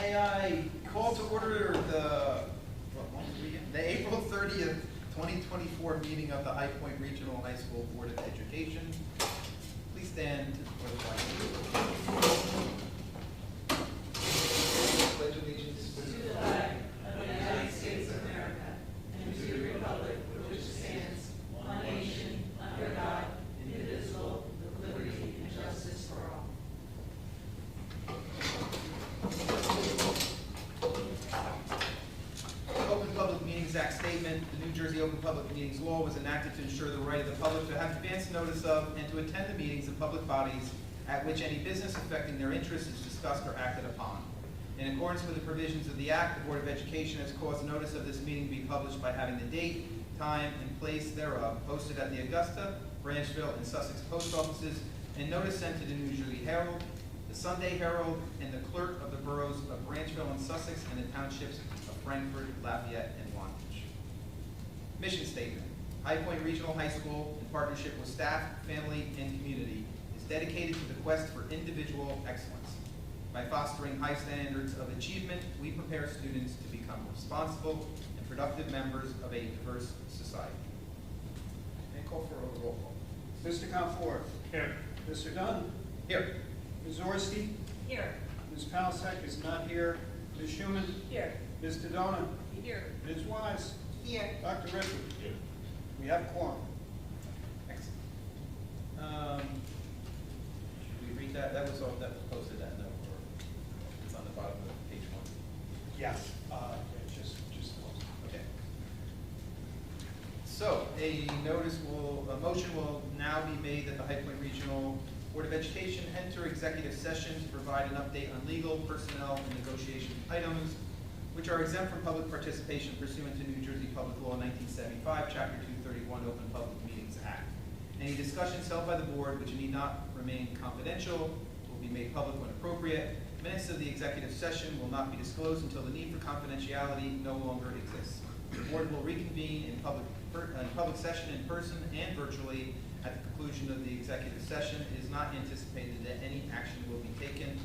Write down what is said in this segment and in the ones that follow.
May I call to order the April 30th, 2024 meeting of the High Point Regional High School Board of Education. Please stand for the flag. Pledge allegiance to the flag of the United States of America and to the republic for which it stands, one nation, under God, indivisible, with liberty and justice for all. Open Public Meetings Act statement. The New Jersey Open Public Meetings Law was enacted to ensure the right of the public to have advance notice of and to attend the meetings of public bodies at which any business affecting their interests is discussed or acted upon. In accordance with the provisions of the Act, the Board of Education has caused notice of this meeting to be published by having the date, time, and place thereof posted at the Augusta, Branchville, and Sussex post offices, and notice sent to the New Jersey Herald, the Sunday Herald, and the clerk of the boroughs of Branchville and Sussex, and the townships of Frankfort, Lafayette, and Wantage. Mission statement. High Point Regional High School, in partnership with staff, family, and community, is dedicated to the quest for individual excellence. By fostering high standards of achievement, we prepare students to become responsible and productive members of a diverse society. And call for a roll call. Mr. Comfort. Here. Mr. Dunn. Here. Ms. Orski. Here. Ms. Palasek is not here. Ms. Schuman. Here. Ms. Dodona. Here. Ms. Wise. Here. Dr. Ripley. Here. We have quorum. Excellent. Should we read that? That was posted that note, or it's on the bottom of page 1. Yes. Just Okay. So a motion will now be made that the High Point Regional Board of Education enter executive session to provide an update on legal, personnel, and negotiation items, which are exempt from public participation pursuant to New Jersey Public Law 1975, Chapter 231, Open Public Meetings Act. Any discussions held by the board which need not remain confidential will be made public when appropriate. Minutes of the executive session will not be disclosed until the need for confidentiality no longer exists. The board will reconvene in public session in person and virtually at the conclusion of the executive session. It is not anticipated that any action will be taken.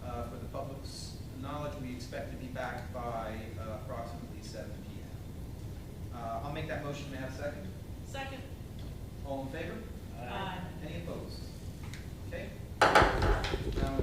For the public's knowledge, we expect to be back by approximately 7 p.m. I'll make that motion. May I have a second? Second. All in favor? Aye. Any opposed? Okay. Now,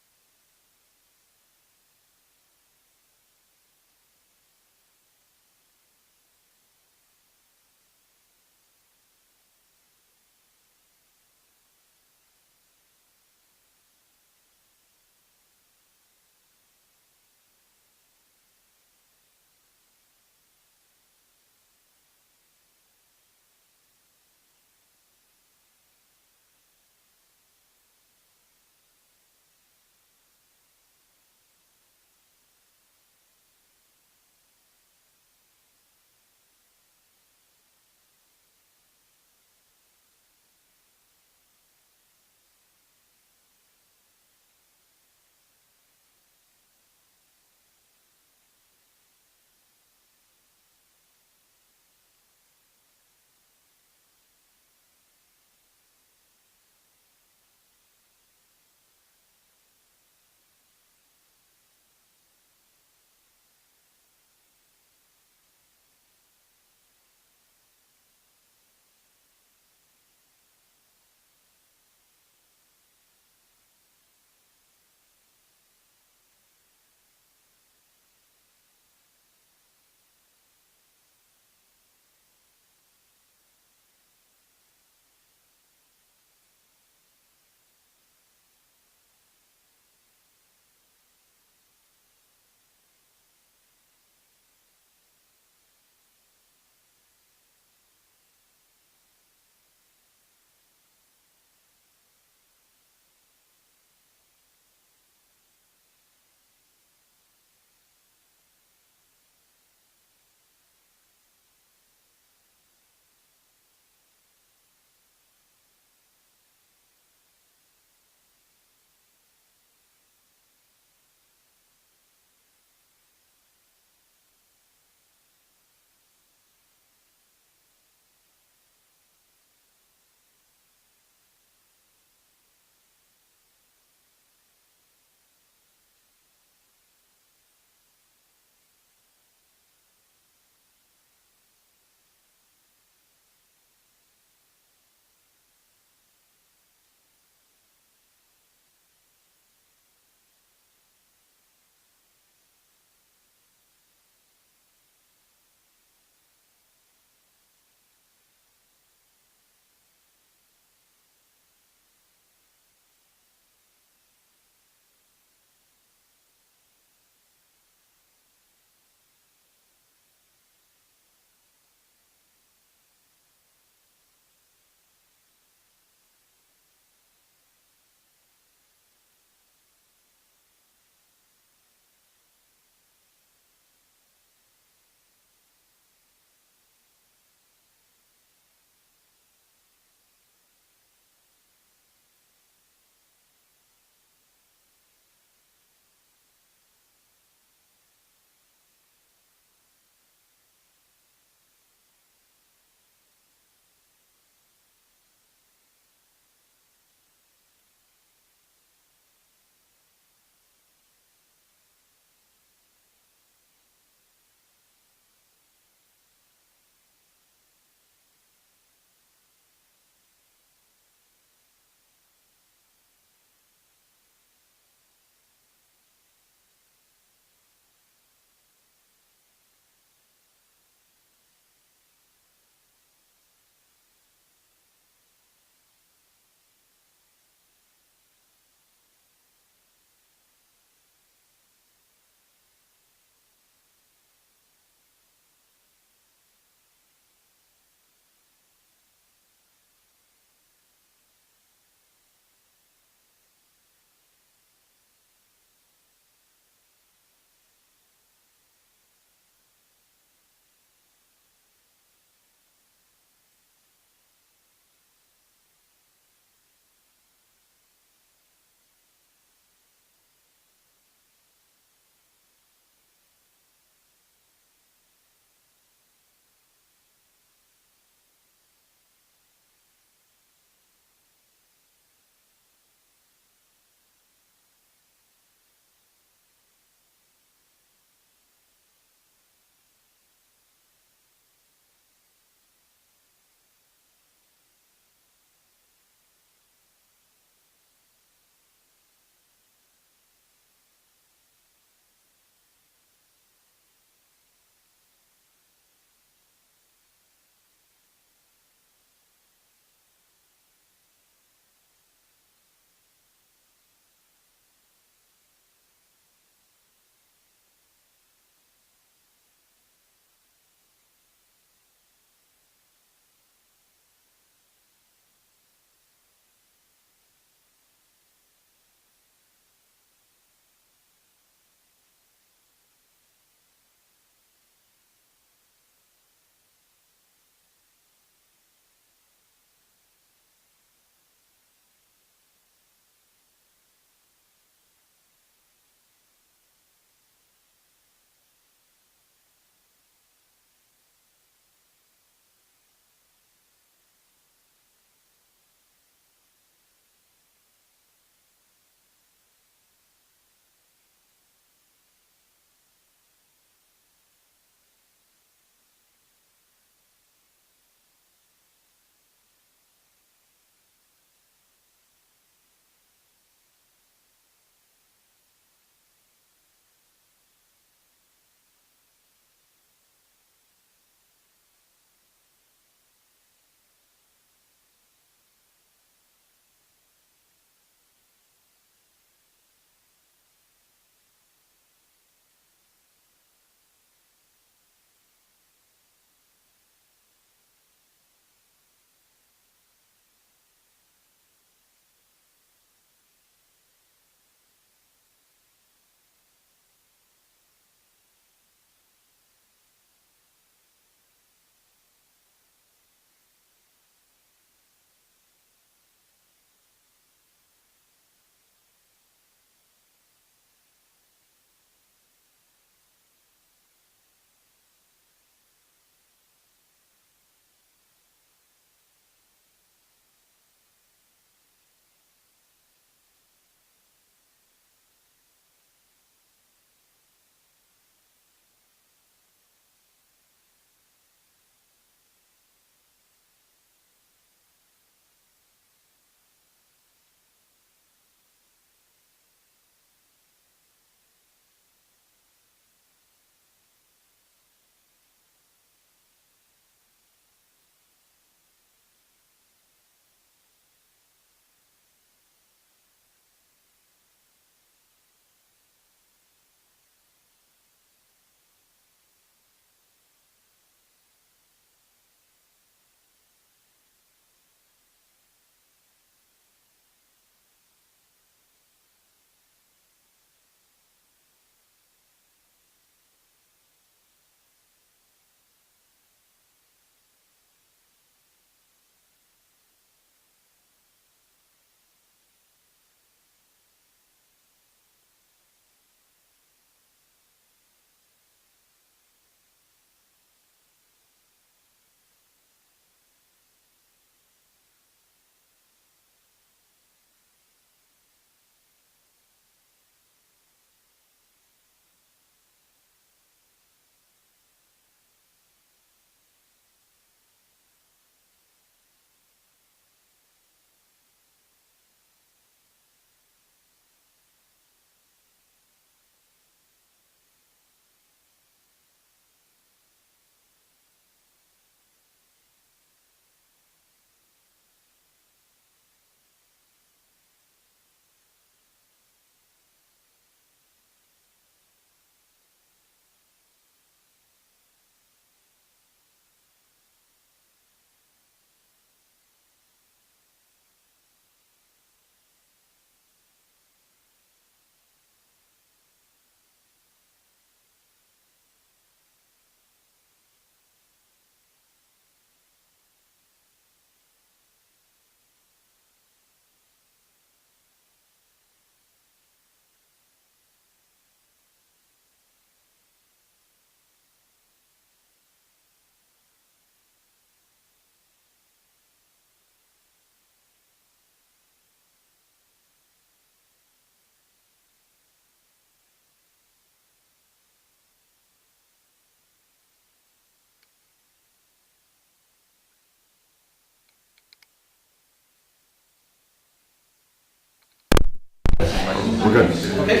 We're good. Okay.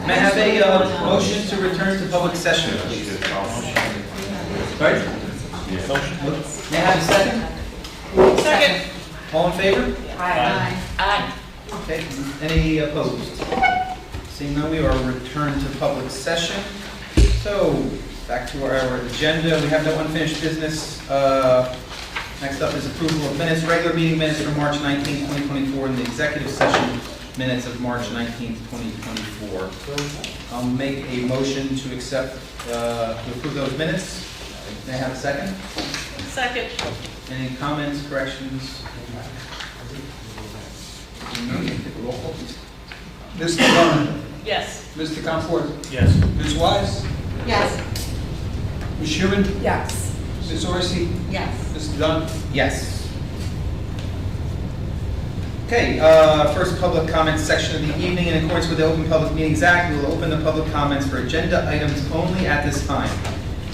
May I have a motion to return to public session, please? Right? May I have a second? Second. All in favor? Aye. Aye. Okay, any opposed? Seeing none, we are returned to public session. So, back to our agenda, we have no unfinished business. Next up is approval of minutes, regular meeting minutes from March 19, 2024, and the executive session minutes of March 19, 2024. I'll make a motion to accept, to approve those minutes. May I have a second? Second. Any comments, corrections? Take a roll call, please. Mr. Donovan. Yes. Mr. Comfort. Yes. Ms. Wise. Yes. Ms. Schuman. Yes. Ms. Orsi. Yes. Mr. Dunn. Yes. Okay, first public comments section of the evening. In accordance with the Open Public Meetings Act, we will open the public comments for agenda items only at this time.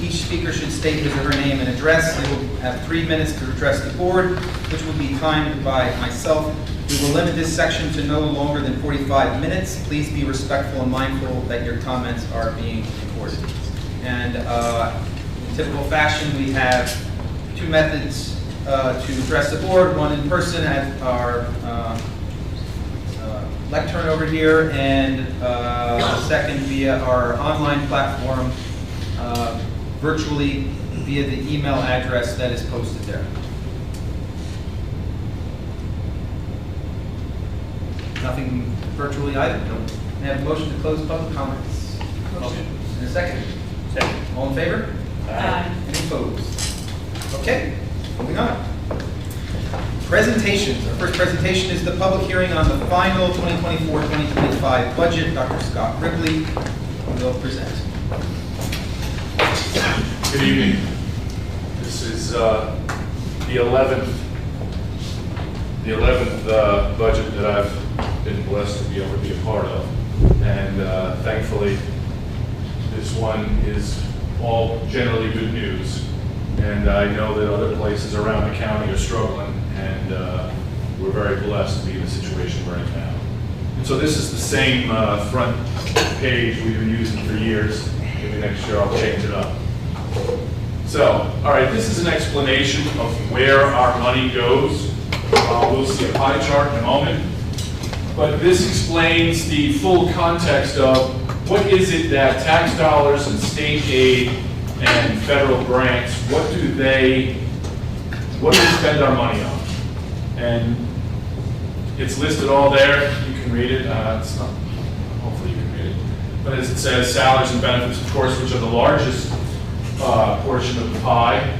Each speaker should state his or her name and address. They will have 3 minutes to address the board, which will be timed by myself. We will limit this section to no longer than 45 minutes. Please be respectful and mindful that your comments are being recorded. And in typical fashion, we have 2 methods to address the board, one in person at our lectern over here, and the second via our online platform, virtually via the email address that is posted there. Nothing virtually either. No. May I have a motion to close public comments? Motion. And a second? Second. All in favor? Aye. Any opposed? Okay, moving on. Presentations. Our first presentation is the public hearing on the final 2024-2025 budget. Dr. Scott Ripley will present. Good evening. This is the 11th budget that I've been blessed to be able to be a part of, and thankfully this one is all generally good news. And I know that other places around the county are struggling, and we're very blessed to be in the situation we're in now. And so this is the same front page we've been using for years. Maybe next year I'll change it up. So, all right, this is an explanation of where our money goes. We'll see a pie chart in a moment. But this explains the full context of what is it that tax dollars and state aid and federal grants, what do we spend our money on? And it's listed all there. You can read it. It's not, hopefully you can read it. But as it says, salaries and benefits, of course, which are the largest portion of the pie.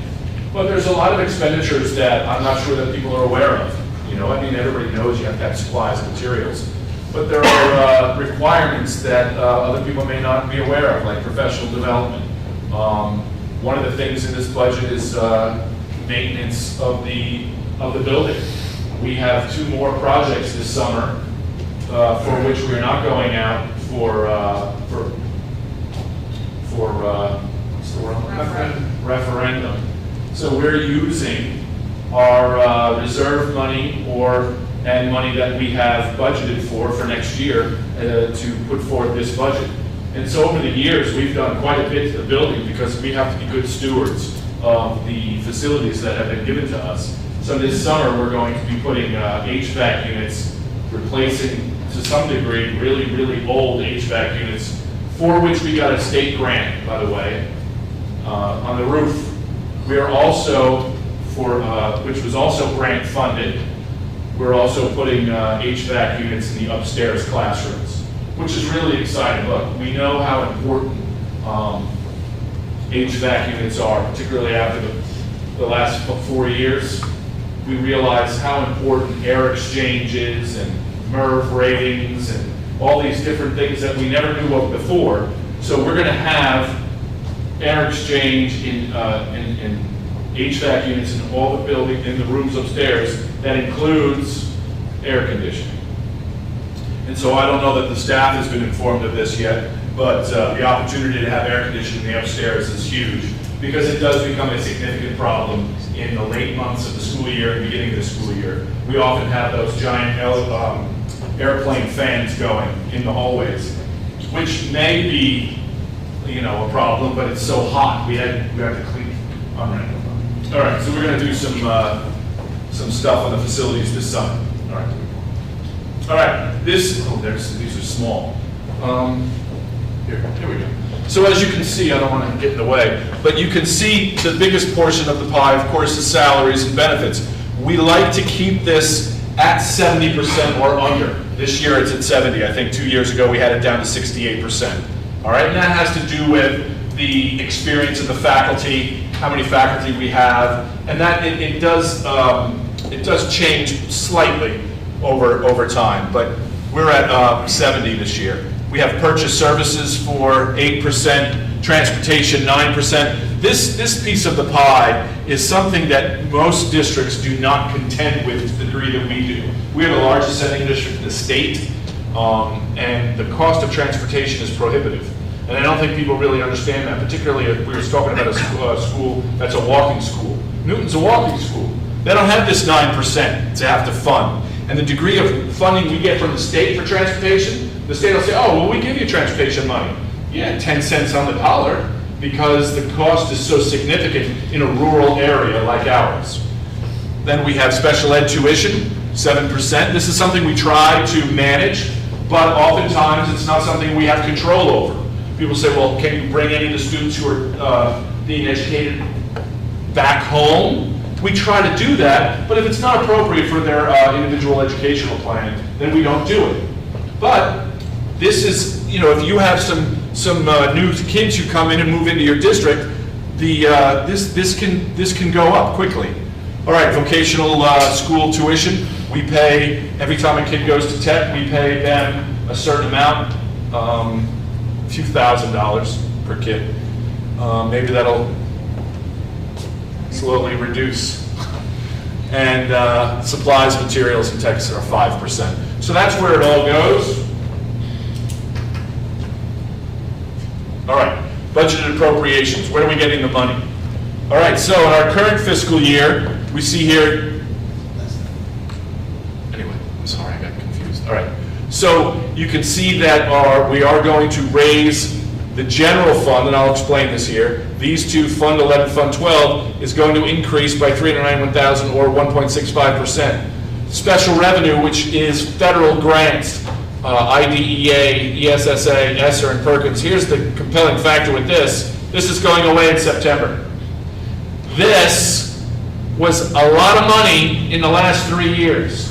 But there's a lot of expenditures that I'm not sure that people are aware of. You know, I mean, everybody knows you have to have supplies and materials. But there are requirements that other people may not be aware of, like professional development. One of the things in this budget is maintenance of the building. We have 2 more projects this summer for which we are not going out for what's the word? Referendum. So we're using our reserve money and money that we have budgeted for next year to put forth this budget. And so over the years, we've done quite a bit to the building because we have to be good stewards of the facilities that have been given to us. So this summer, we're going to be putting HVAC units, replacing to some degree really, really old HVAC units, for which we got a state grant, by the way, on the roof. We are also, which was also grant funded, we're also putting HVAC units in the upstairs classrooms, which is really exciting. Look, we know how important HVAC units are, particularly after the last 4 years. We realize how important air exchange is and MERV ratings and all these different things that we never knew of before. So we're going to have air exchange in HVAC units in all the building, in the rooms upstairs. That includes air conditioning. And so I don't know that the staff has been informed of this yet, but the opportunity to have air conditioning in the upstairs is huge because it does become a significant problem in the late months of the school year and beginning of the school year. We often have those giant airplane fans going in the hallways, which may be, a problem, but it's so hot, we have to clean. All right, so we're going to do some stuff on the facilities this summer. All right, these are small. Here we go. So as you can see, I don't want to get in the way, but you can see the biggest portion of the pie, of course, is salaries and benefits. We like to keep this at 70% or under. This year it's at 70. I think 2 years ago we had it down to 68%. All right, and that has to do with the experience of the faculty, how many faculty we have, and that it does change slightly over time, but we're at 70 this year. We have purchase services for 8%, transportation 9%. This piece of the pie is something that most districts do not contend with to the degree that we do. We are the largest sending district in the state, and the cost of transportation is prohibitive. And I don't think people really understand that, particularly if we were talking about a school that's a walking school. Newton's a walking school. They don't have this 9% to have to fund. And the degree of funding we get from the state for transportation, the state will say, oh, well, we give you transportation money. Yeah, 10 cents on the dollar, because the cost is so significant in a rural area like ours. Then we have special ed tuition, 7%. This is something we try to manage, but oftentimes it's not something we have control over. People say, well, can you bring any of the students who are being educated back home? We try to do that, but if it's not appropriate for their individual educational plan, then we don't do it. But this is, if you have some new kids who come in and move into your district, this can go up quickly. All right, vocational school tuition, we pay, every time a kid goes to tech, we pay them a certain amount, a few $1,000s per kid. Maybe that'll slowly reduce. And supplies, materials, and texts are 5%. So that's where it all goes. All right, budgeted appropriations. Where are we getting the money? All right, so in our current fiscal year, we see here, anyway, I'm sorry, I got confused. All right, so you can see that we are going to raise the general fund, and I'll explain this here. These two, Fund 11, Fund 12, is going to increase by $391,000 or 1.65%. Special revenue, which is federal grants, IDEA, ESSA, ESSER, and Perkins. Here's the compelling factor with this. This is going away in September. This was a lot of money in the last 3 years.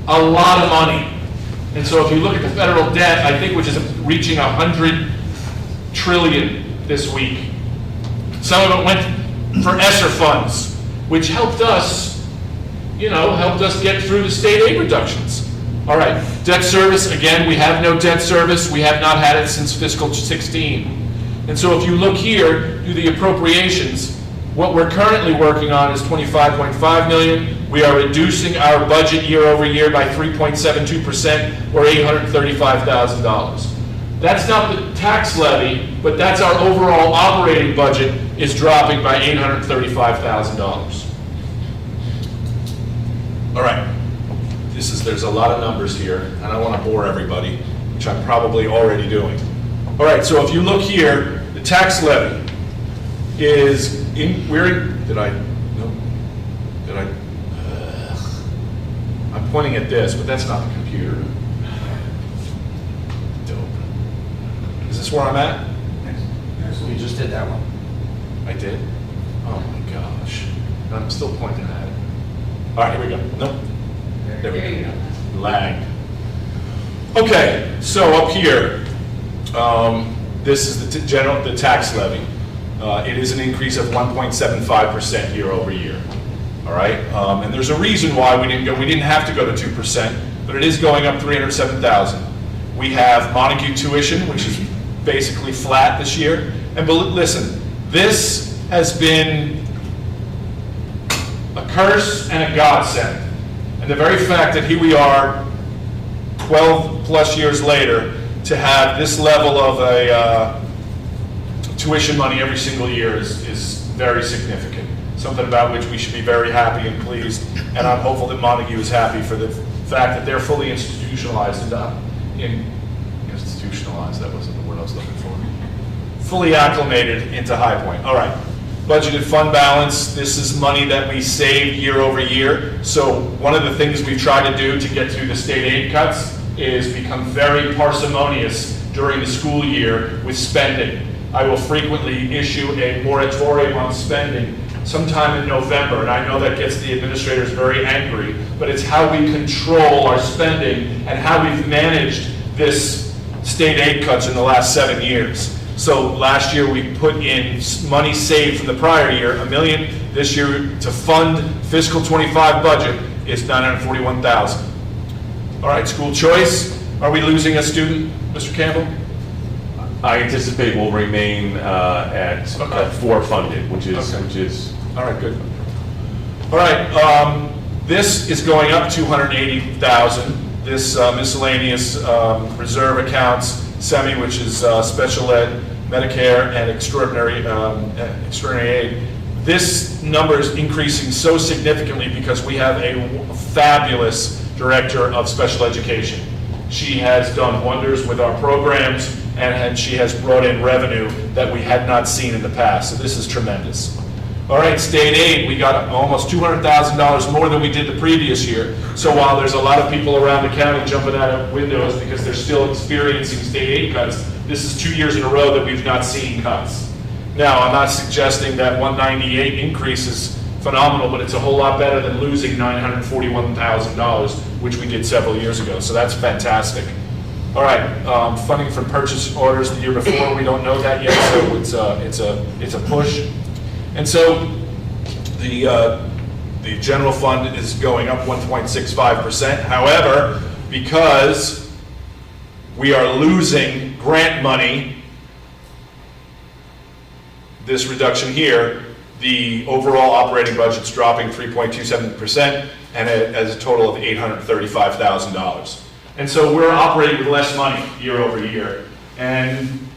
A lot of money. And so if you look at the federal debt, I think, which is reaching $100 trillion this week. Some of it went for ESSER funds, which helped us, helped us get through the state aid reductions. All right, debt service, again, we have no debt service. We have not had it since fiscal 16. And so if you look here, do the appropriations, what we're currently working on is $25.5 million. We are reducing our budget year over year by 3.72% or $835,000. That's not the tax levy, but that's our overall operating budget is dropping by $835,000. All right, there's a lot of numbers here, and I don't want to bore everybody, which I'm probably already doing. All right, so if you look here, the tax levy is I'm pointing at this, but that's not the computer. Is this where I'm at? So we just did that one. I did? Oh my gosh. I'm still pointing at it. All right, here we go. Nope. There we go. Lagged. Okay, so up here, this is the tax levy. It is an increase of 1.75% year over year. All right, and there's a reason why we didn't have to go to 2%, but it is going up $307,000. We have Montague tuition, which is basically flat this year. And listen, this has been a curse and a godsend. And the very fact that here we are 12 plus years later to have this level of a tuition money every single year is very significant. Something about which we should be very happy and pleased. And I'm hopeful that Montague is happy for the fact that they're fully institutionalized institutionalized, that wasn't the word I was looking for. Fully acclimated into High Point. All right. Budgeted fund balance, this is money that we save year over year. So one of the things we've tried to do to get through the state aid cuts is become very parsimonious during the school year with spending. I will frequently issue a moratorium on spending sometime in November, and I know that gets the administrators very angry, but it's how we control our spending and how we've managed this state aid cuts in the last 7 years. So last year we put in money saved from the prior year, $1 million. This year to fund fiscal 25 budget is $941,000. All right, school choice. Are we losing a student, Mr. Campbell? I anticipate we'll remain at 4 funded, which is all right, good. All right, this is going up $280,000. This miscellaneous reserve accounts, SEMI, which is special ed, Medicare, and extraordinary aid. This number is increasing so significantly because we have a fabulous director of special education. She has done wonders with our programs, and she has brought in revenue that we had not seen in the past. So this is tremendous. All right, state aid, we got almost $200,000 more than we did the previous year. So while there's a lot of people around the county jumping out of windows because they're still experiencing state aid cuts, this is 2 years in a row that we've not seen cuts. Now, I'm not suggesting that 198 increase is phenomenal, but it's a whole lot better than losing $941,000, which we did several years ago. So that's fantastic. All right, funding for purchase orders the year before, we don't know that yet, so it's a push. And so the general fund is going up 1.65%. However, because we are losing grant money, this reduction here, the overall operating budget's dropping 3.27% and as a total of $835,000. And so we're operating with less money year over year. And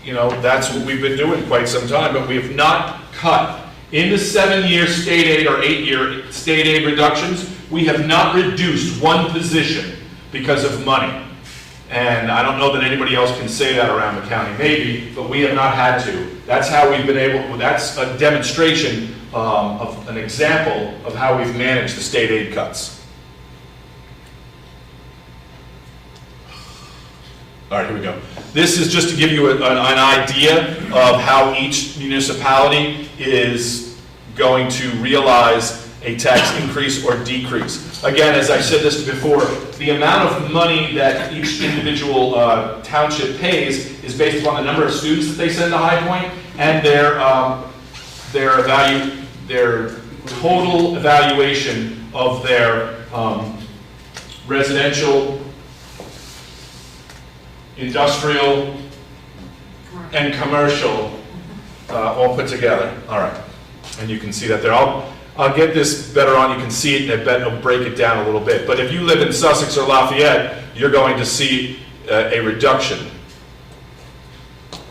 you know, that's what we've been doing quite some time, but we have not cut. In the 7-year state aid or 8-year state aid reductions, we have not reduced one position because of money. And I don't know that anybody else can say that around the county, maybe, but we have not had to. That's how we've been able, that's a demonstration of an example of how we've managed the state aid cuts. All right, here we go. This is just to give you an idea of how each municipality is going to realize a tax increase or decrease. Again, as I said this before, the amount of money that each individual township pays is based upon the number of students that they send to High Point and their total evaluation of their residential, industrial, and commercial all put together. All right, and you can see that there. I'll get this better on. You can see it, and I bet it'll break it down a little bit. But if you live in Sussex or Lafayette, you're going to see a reduction,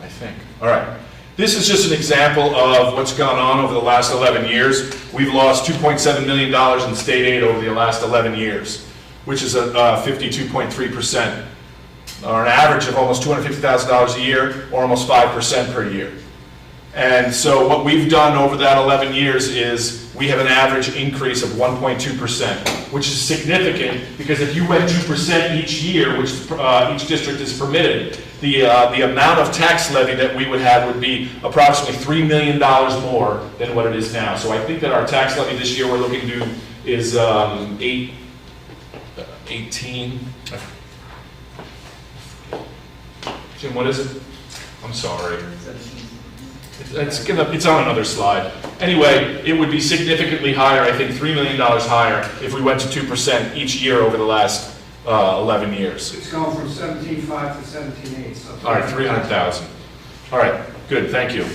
I think. All right. This is just an example of what's gone on over the last 11 years. We've lost $2.7 million in state aid over the last 11 years, which is a 52.3%. Or an average of almost $250,000 a year, or almost 5% per year. And so what we've done over that 11 years is we have an average increase of 1.2%, which is significant because if you went 2% each year, which each district is permitted, the amount of tax levy that we would have would be approximately $3 million more than what it is now. So I think that our tax levy this year we're looking to do is 18. Jim, what is it? I'm sorry. It's on another slide. Anyway, it would be significantly higher, I think $3 million higher, if we went to 2% each year over the last 11 years. It's going from 17.5 to 17.8. So all right, 300,000. All right, good, thank you.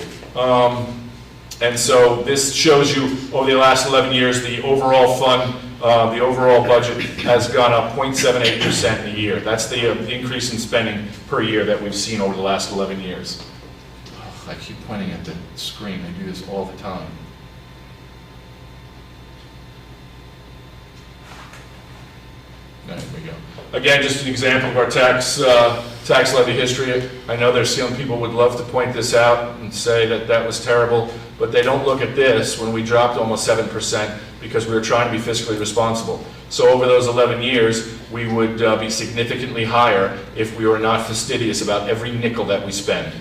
And so this shows you over the last 11 years, the overall fund, the overall budget has gone up 0.78% a year. That's the increase in spending per year that we've seen over the last 11 years. I keep pointing at the screen. I do this all the time. There we go. Again, just an example of our tax levy history. I know there's some people would love to point this out and say that that was terrible, but they don't look at this when we dropped almost 7% because we were trying to be fiscally responsible. So over those 11 years, we would be significantly higher if we were not fastidious about every nickel that we spend.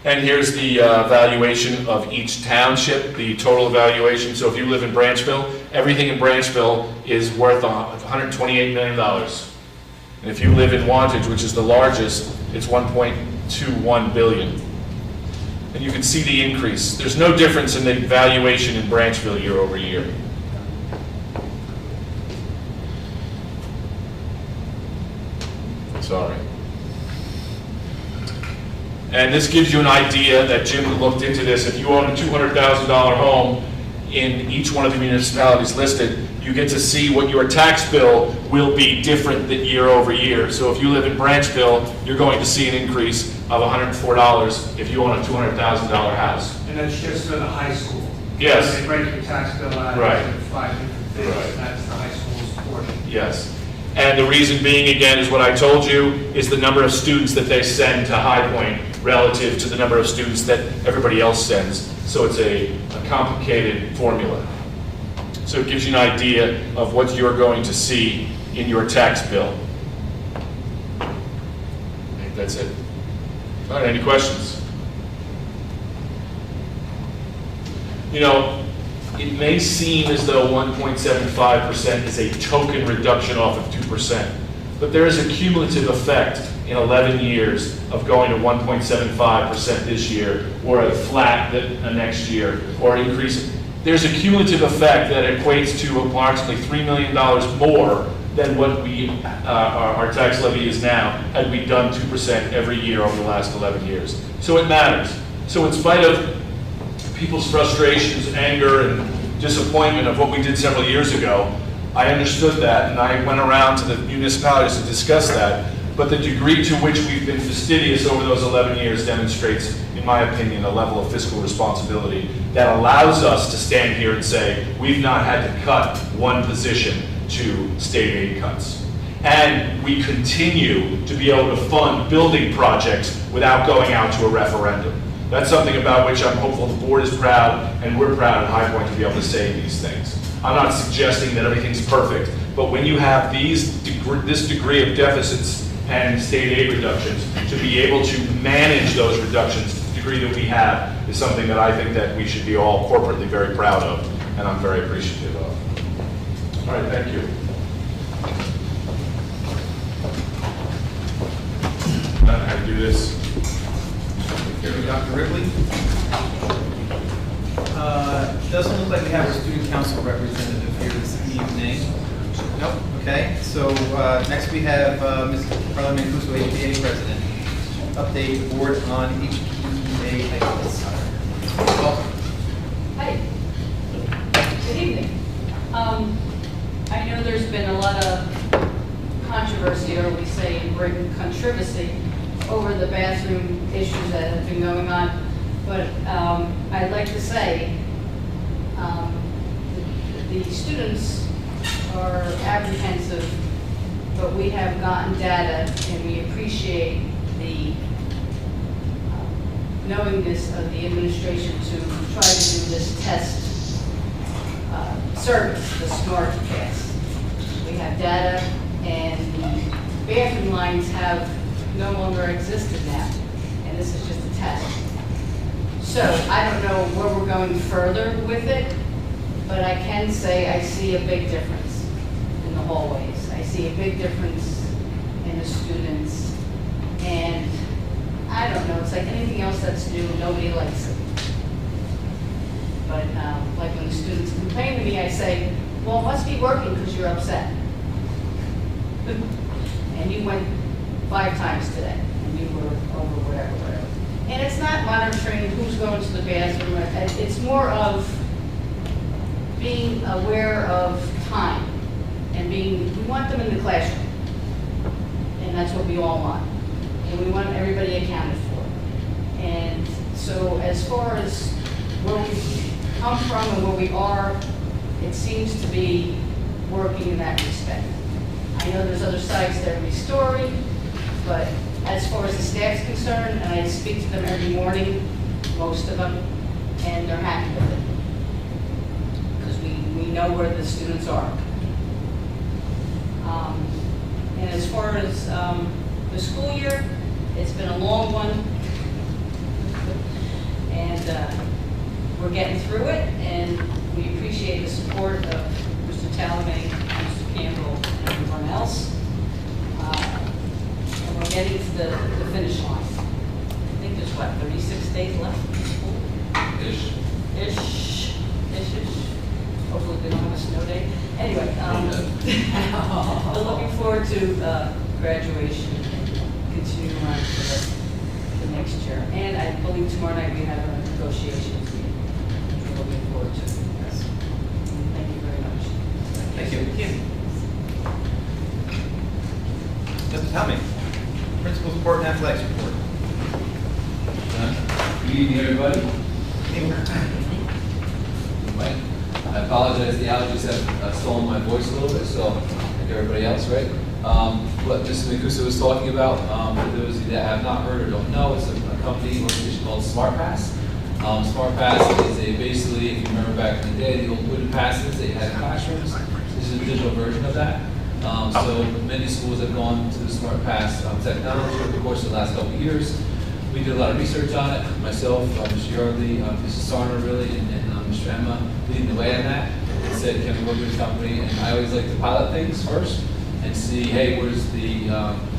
And here's the valuation of each township, the total evaluation. So if you live in Branchville, everything in Branchville is worth $128 million. And if you live in Wantage, which is the largest, it's $1.21 billion. And you can see the increase. There's no difference in the valuation in Branchville year over year. Sorry. And this gives you an idea that Jim looked into this. If you own a $200,000 home in each one of the municipalities listed, you get to see what your tax bill will be different than year over year. So if you live in Branchville, you're going to see an increase of $104 if you own a $200,000 house. And that's just for the high school. Yes. They break your tax bill out Right. into 5 different things, Right. and that's the high school's portion. Yes. And the reason being, again, is what I told you, is the number of students that they send to High Point relative to the number of students that everybody else sends. So it's a complicated formula. So it gives you an idea of what you're going to see in your tax bill. I think that's it. All right, any questions? You know, it may seem as though 1.75% is a token reduction off of 2%, but there is a cumulative effect in 11 years of going to 1.75% this year, or a flat next year, or an increase. There's a cumulative effect that equates to approximately $3 million more than what our tax levy is now, had we done 2% every year over the last 11 years. So it matters. So in spite of people's frustrations, anger, and disappointment of what we did several years ago, I understood that, and I went around to the municipalities to discuss that. But the degree to which we've been fastidious over those 11 years demonstrates, in my opinion, a level of fiscal responsibility that allows us to stand here and say, we've not had to cut one position to state aid cuts. And we continue to be able to fund building projects without going out to a referendum. That's something about which I'm hopeful the board is proud, and we're proud at High Point to be able to say these things. I'm not suggesting that everything's perfect, but when you have this degree of deficits and state aid reductions, to be able to manage those reductions to the degree that we have is something that I think that we should be all corporately very proud of, and I'm very appreciative of. All right, thank you. I don't know how to do this. Dr. Ripley. Doesn't look like we have a student council representative here this evening. Nope, okay. So next we have Ms. Carla Mancuso, HPA President. Update the board on HPA items. Welcome. Hi. Good evening. I know there's been a lot of controversy, or we say controversy, over the bathroom issues that have been going on. But I'd like to say the students are apprehensive, but we have gotten data, and we appreciate the knowingness of the administration to try to do this test service, the smart test. We have data, and the bathroom lines have no longer existed now, and this is just a test. So I don't know where we're going further with it, but I can say I see a big difference in the hallways. I see a big difference in the students, and I don't know, it's like anything else that's new, nobody likes it. But like when the students complain to me, I say, well, it must be working because you're upset. And you went 5 times today, and you were over whatever. And it's not monitoring who's going to the bathroom. It's more of being aware of time and we want them in the classroom. And that's what we all want. And we want everybody accounted for. And so as far as where we come from and where we are, it seems to be working in that respect. I know there's other sites that are restoring, but as far as the staff's concerned, and I speak to them every morning, most of them, and they're happy with it. Because we know where the students are. And as far as the school year, it's been a long one. And we're getting through it, and we appreciate the support of Mr. Talabay, Mr. Campbell, and everyone else. And we're getting to the finish line. I think there's, what, 36 days left in school? Ish. Hopefully they don't have a snow day. Anyway, we're looking forward to graduation and continuing on for the next year. And I believe tomorrow night we have a negotiations meeting, which we're looking forward to. Yes. Thank you very much. Thank you. Kim. Mr. Tommy, Principal Support and Athletics Report. Good evening, everybody. I apologize, the allergies have stolen my voice a little bit, so like everybody else, right? What Mr. Mancuso was talking about, for those of you that have not heard or don't know, it's a company organization called SmartPass. SmartPass is basically, if you remember back in the day, the old wooden passes that you had in classrooms. This is a digital version of that. So many schools have gone to the SmartPass technology over the course of the last couple of years. We did a lot of research on it, myself, Mr. Yardley, Mrs. Sarner really, and Mr. Emma leading the way on that. They said, can we work with a company? And I always like to pilot things first and see, hey, where's the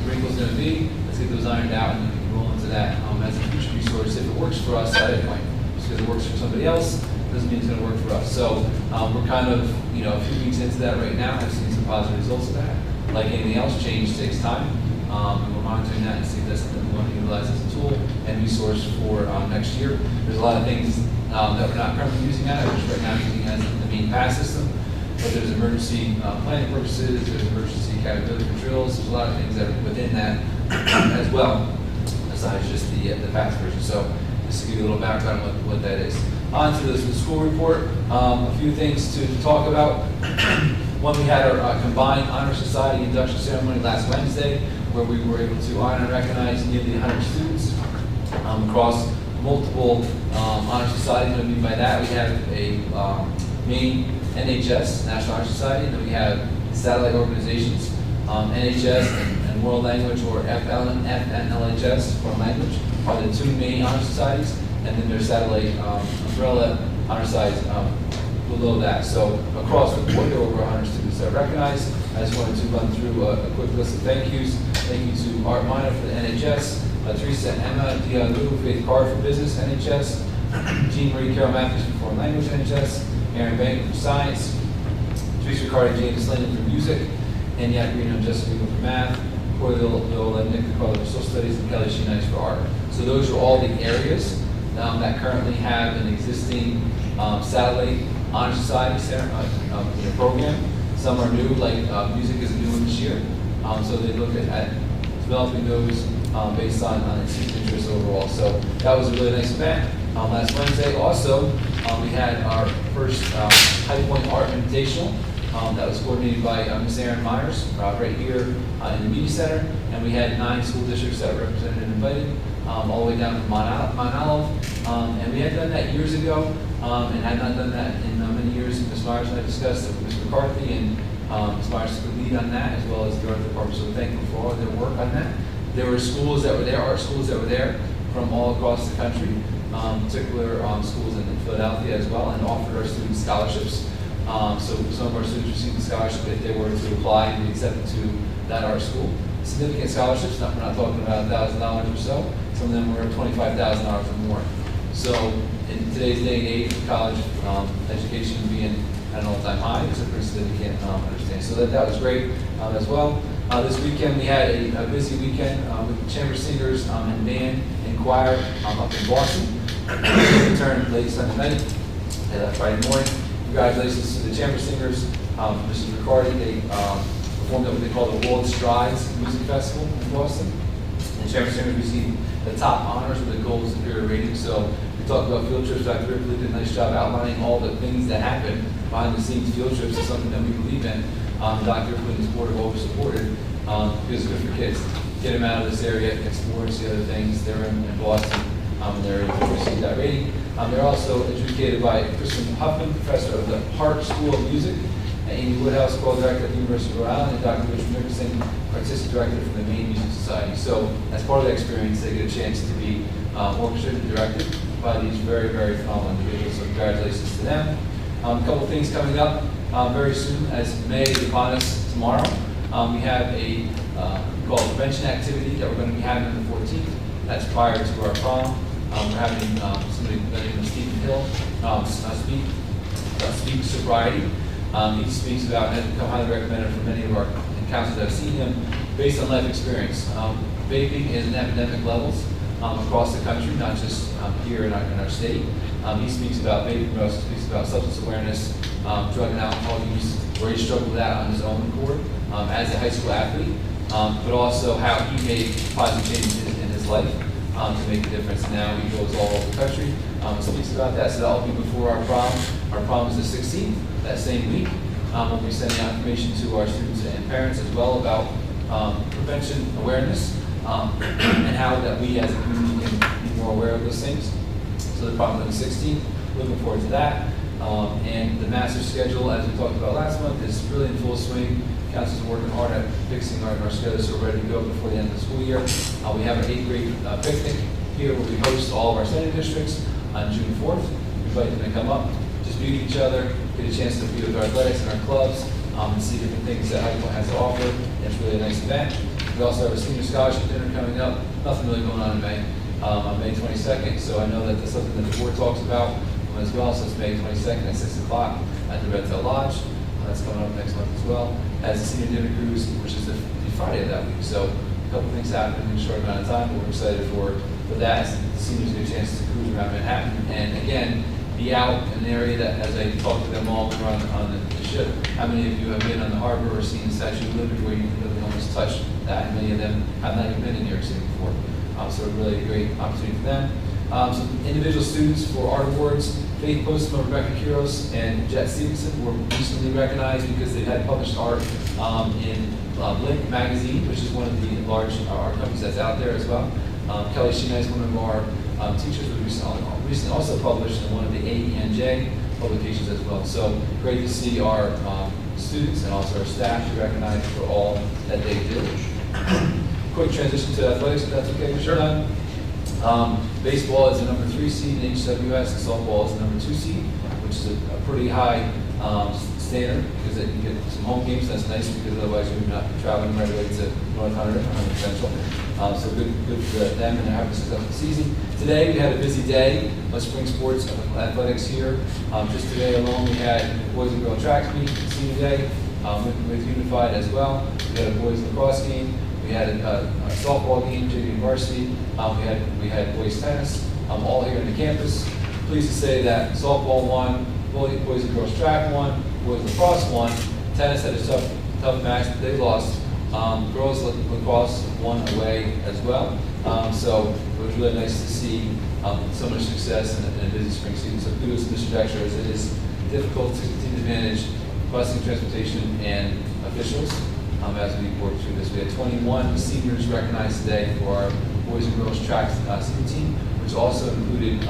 wrinkles going to be? Let's get those ironed out and we can roll into that as a future resource if it works for us at any point. Just because it works for somebody else doesn't mean it's going to work for us. So we're kind of, a few weeks into that right now. I've seen some positive results of that. Like anything else, change takes time. And we're monitoring that and see if that's something we want to utilize as a tool and resource for next year. There's a lot of things that we're not currently using at it, which right now we're using as the main pass system. But there's emergency planning purposes, there's emergency accountability for drills, there's a lot of things that are within that as well, besides just the pass version. So just to give you a little background on what that is. On to the school report, a few things to talk about. One, we had our combined Honor Society induction ceremony last Wednesday, where we were able to honor and recognize nearly 100 students across multiple honor societies. What I mean by that, we have a main NHS, National Honor Society, and then we have satellite organizations, NHS and World Language, or FNLHS, Foreign Language, are the two main honor societies, and then there's satellite umbrella honor societies below that. So across the board, there were over 100 students that are recognized. I just wanted to run through a quick list of thank yous. Thank you to Art Minor for the NHS, Teresa and Emma Diallo, Faith Carr for Business NHS, Jean Marie Carol Matthews for Foreign Language NHS, Aaron Bank for Science, Teresa Ricardi, James Slayton for Music, and Reno and Jessica Eagle for Math, Corey Viola, Nick DeCarlo for Social Studies, and Kelly Sheen Nice for Art. So those are all the areas that currently have an existing satellite honor society program. Some are new, like music is a new one this year. So they look at developing those based on its interest overall. So that was a really nice event. Last Wednesday also, we had our first High Point Art Invitational that was coordinated by Ms. Erin Myers right here in the Media Center. And we had 9 school districts that were represented and invited, all the way down to Mount Olive. And we had done that years ago, and had not done that in many years. Ms. Myers and I discussed it with Ms. McCarthy, and Ms. Myers took the lead on that, as well as the art department. So thank you for all their work on that. There were schools that were there, art schools that were there from all across the country, particular schools in Philadelphia as well, and offered our students scholarships. So some of our students received a scholarship if they were to apply and be accepted to that art school. Significant scholarships, we're not talking about $1,000 or so. Some of them were $25,000 or more. So in today's day and age, college education being at an all-time high, it's a principle that we can't understand. So that was great as well. This weekend we had a busy weekend with the Chamber Singers and band and choir up in Boston. We returned late Sunday night, Friday morning. Congratulations to the Chamber Singers, Mrs. Ricardi. They performed at what they call the World Strides Music Festival in Boston. And Chamber Singers received the top honors with the Gold Superior Rating. So we talked about field trips. Dr. Ripley did a nice job outlining all the things that happen behind the scenes field trips is something that we believe in. Dr. Quinn's board have always supported, because it's good for kids. Get them out of this area, explore, see other things. They're in Boston, and they're able to receive that rating. They're also educated by Kristen Huffman, professor of the Hart School of Music, and Amy Woodhouse, co-director at the University of Rhode Island, and Dr. Richard Nickerson, artistic director from the Maine Music Society. So as part of the experience, they get a chance to be orchestrated and directed by these very, very phenomenal individuals. So congratulations to them. A couple things coming up very soon, as May is upon us tomorrow. We have a called prevention activity that we're going to be having on the 14th. That's prior to our prom. We're having somebody by the name of Stephen Hill speak sobriety. He speaks about, and has become highly recommended for many of our counselors that have seen him, based on life experience. Vaping is in epidemic levels across the country, not just here in our state. He speaks about vaping, but also speaks about substance awareness, drug and alcohol use, where he struggled with that on his own accord as a high school athlete, but also how he made positive changes in his life to make a difference. Now he goes all over the country, speaks about that. So that'll be before our prom. Our prom is the 16th, that same week. We'll be sending out information to our students and parents as well about prevention awareness and how that we as a community can be more aware of those things. So the prom is the 16th. Looking forward to that. And the master schedule, as we talked about last month, is really in full swing. Council's working hard at fixing our schedule so we're ready to go before the end of the school year. We have an 8th grade picnic here where we host all of our Senate districts on June 4th. We invite them to come up, just meet each other, get a chance to be with our athletics and our clubs, and see different things that High Point has to offer. It's really a nice event. We also have a senior scholarship dinner coming up. Nothing really going on in May, on May 22nd. So I know that that's something that the board talks about as well. So it's May 22nd at 6 o'clock at the Red Tail Lodge. That's coming up next month as well. As a senior dinner cruise, which is the Friday of that week. So a couple things happening in a short amount of time, but we're excited for that. As the seniors get a chance to cruise around Manhattan. And again, be out in an area that, as I talked to them all when we were on the ship, how many of you have been on the harbor or seen the Statue of Liberty where you can really almost touch that? And many of them have not even been in New York City before. So really a great opportunity for them. Some individual students for art awards. Faith Postma, Rebecca Kiros, and Jet Stevenson were recently recognized because they had published art in Blink magazine, which is one of the large art companies that's out there as well. Kelly Sheena is one of our teachers who recently also published in one of the AENJ publications as well. So great to see our students and also our staff be recognized for all that they do. Quick transition to athletics, if that's okay, Mr. Dunn. Baseball is the number 3 seed in HWS, and softball is the number 2 seed, which is a pretty high standard because you get some home games. That's nice because otherwise you're not traveling right away to North Hunter or Central. So good for them, and they're having a successful season. Today we had a busy day of spring sports athletics here. Just today alone we had boys and girls track meet, senior day, with Unified as well. We had a boys lacrosse game. We had a softball game, JV varsity. We had boys tennis, all here on the campus. Pleased to say that softball won, boys and girls track won, boys lacrosse won. Tennis had a tough match, but they lost. Girls lacrosse won away as well. So it was really nice to see so much success in a busy spring season. So kudos to Mr. Dexter, as it is difficult to continue to manage busing, transportation, and officials. As we work through this, we had 21 seniors recognized today for our boys and girls track senior team, which also included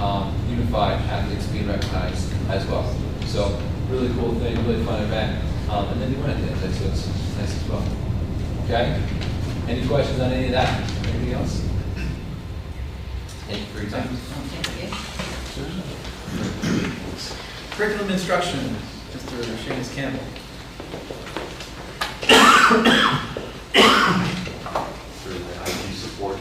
Unified athletes being recognized as well. So really cool thing, really fun event. And then you went at the end, so it's nice as well. Okay? Any questions on any of that? Anything else? Thank you for your time. Curriculum instruction, Mr. Seamus Campbell. Through the IT support.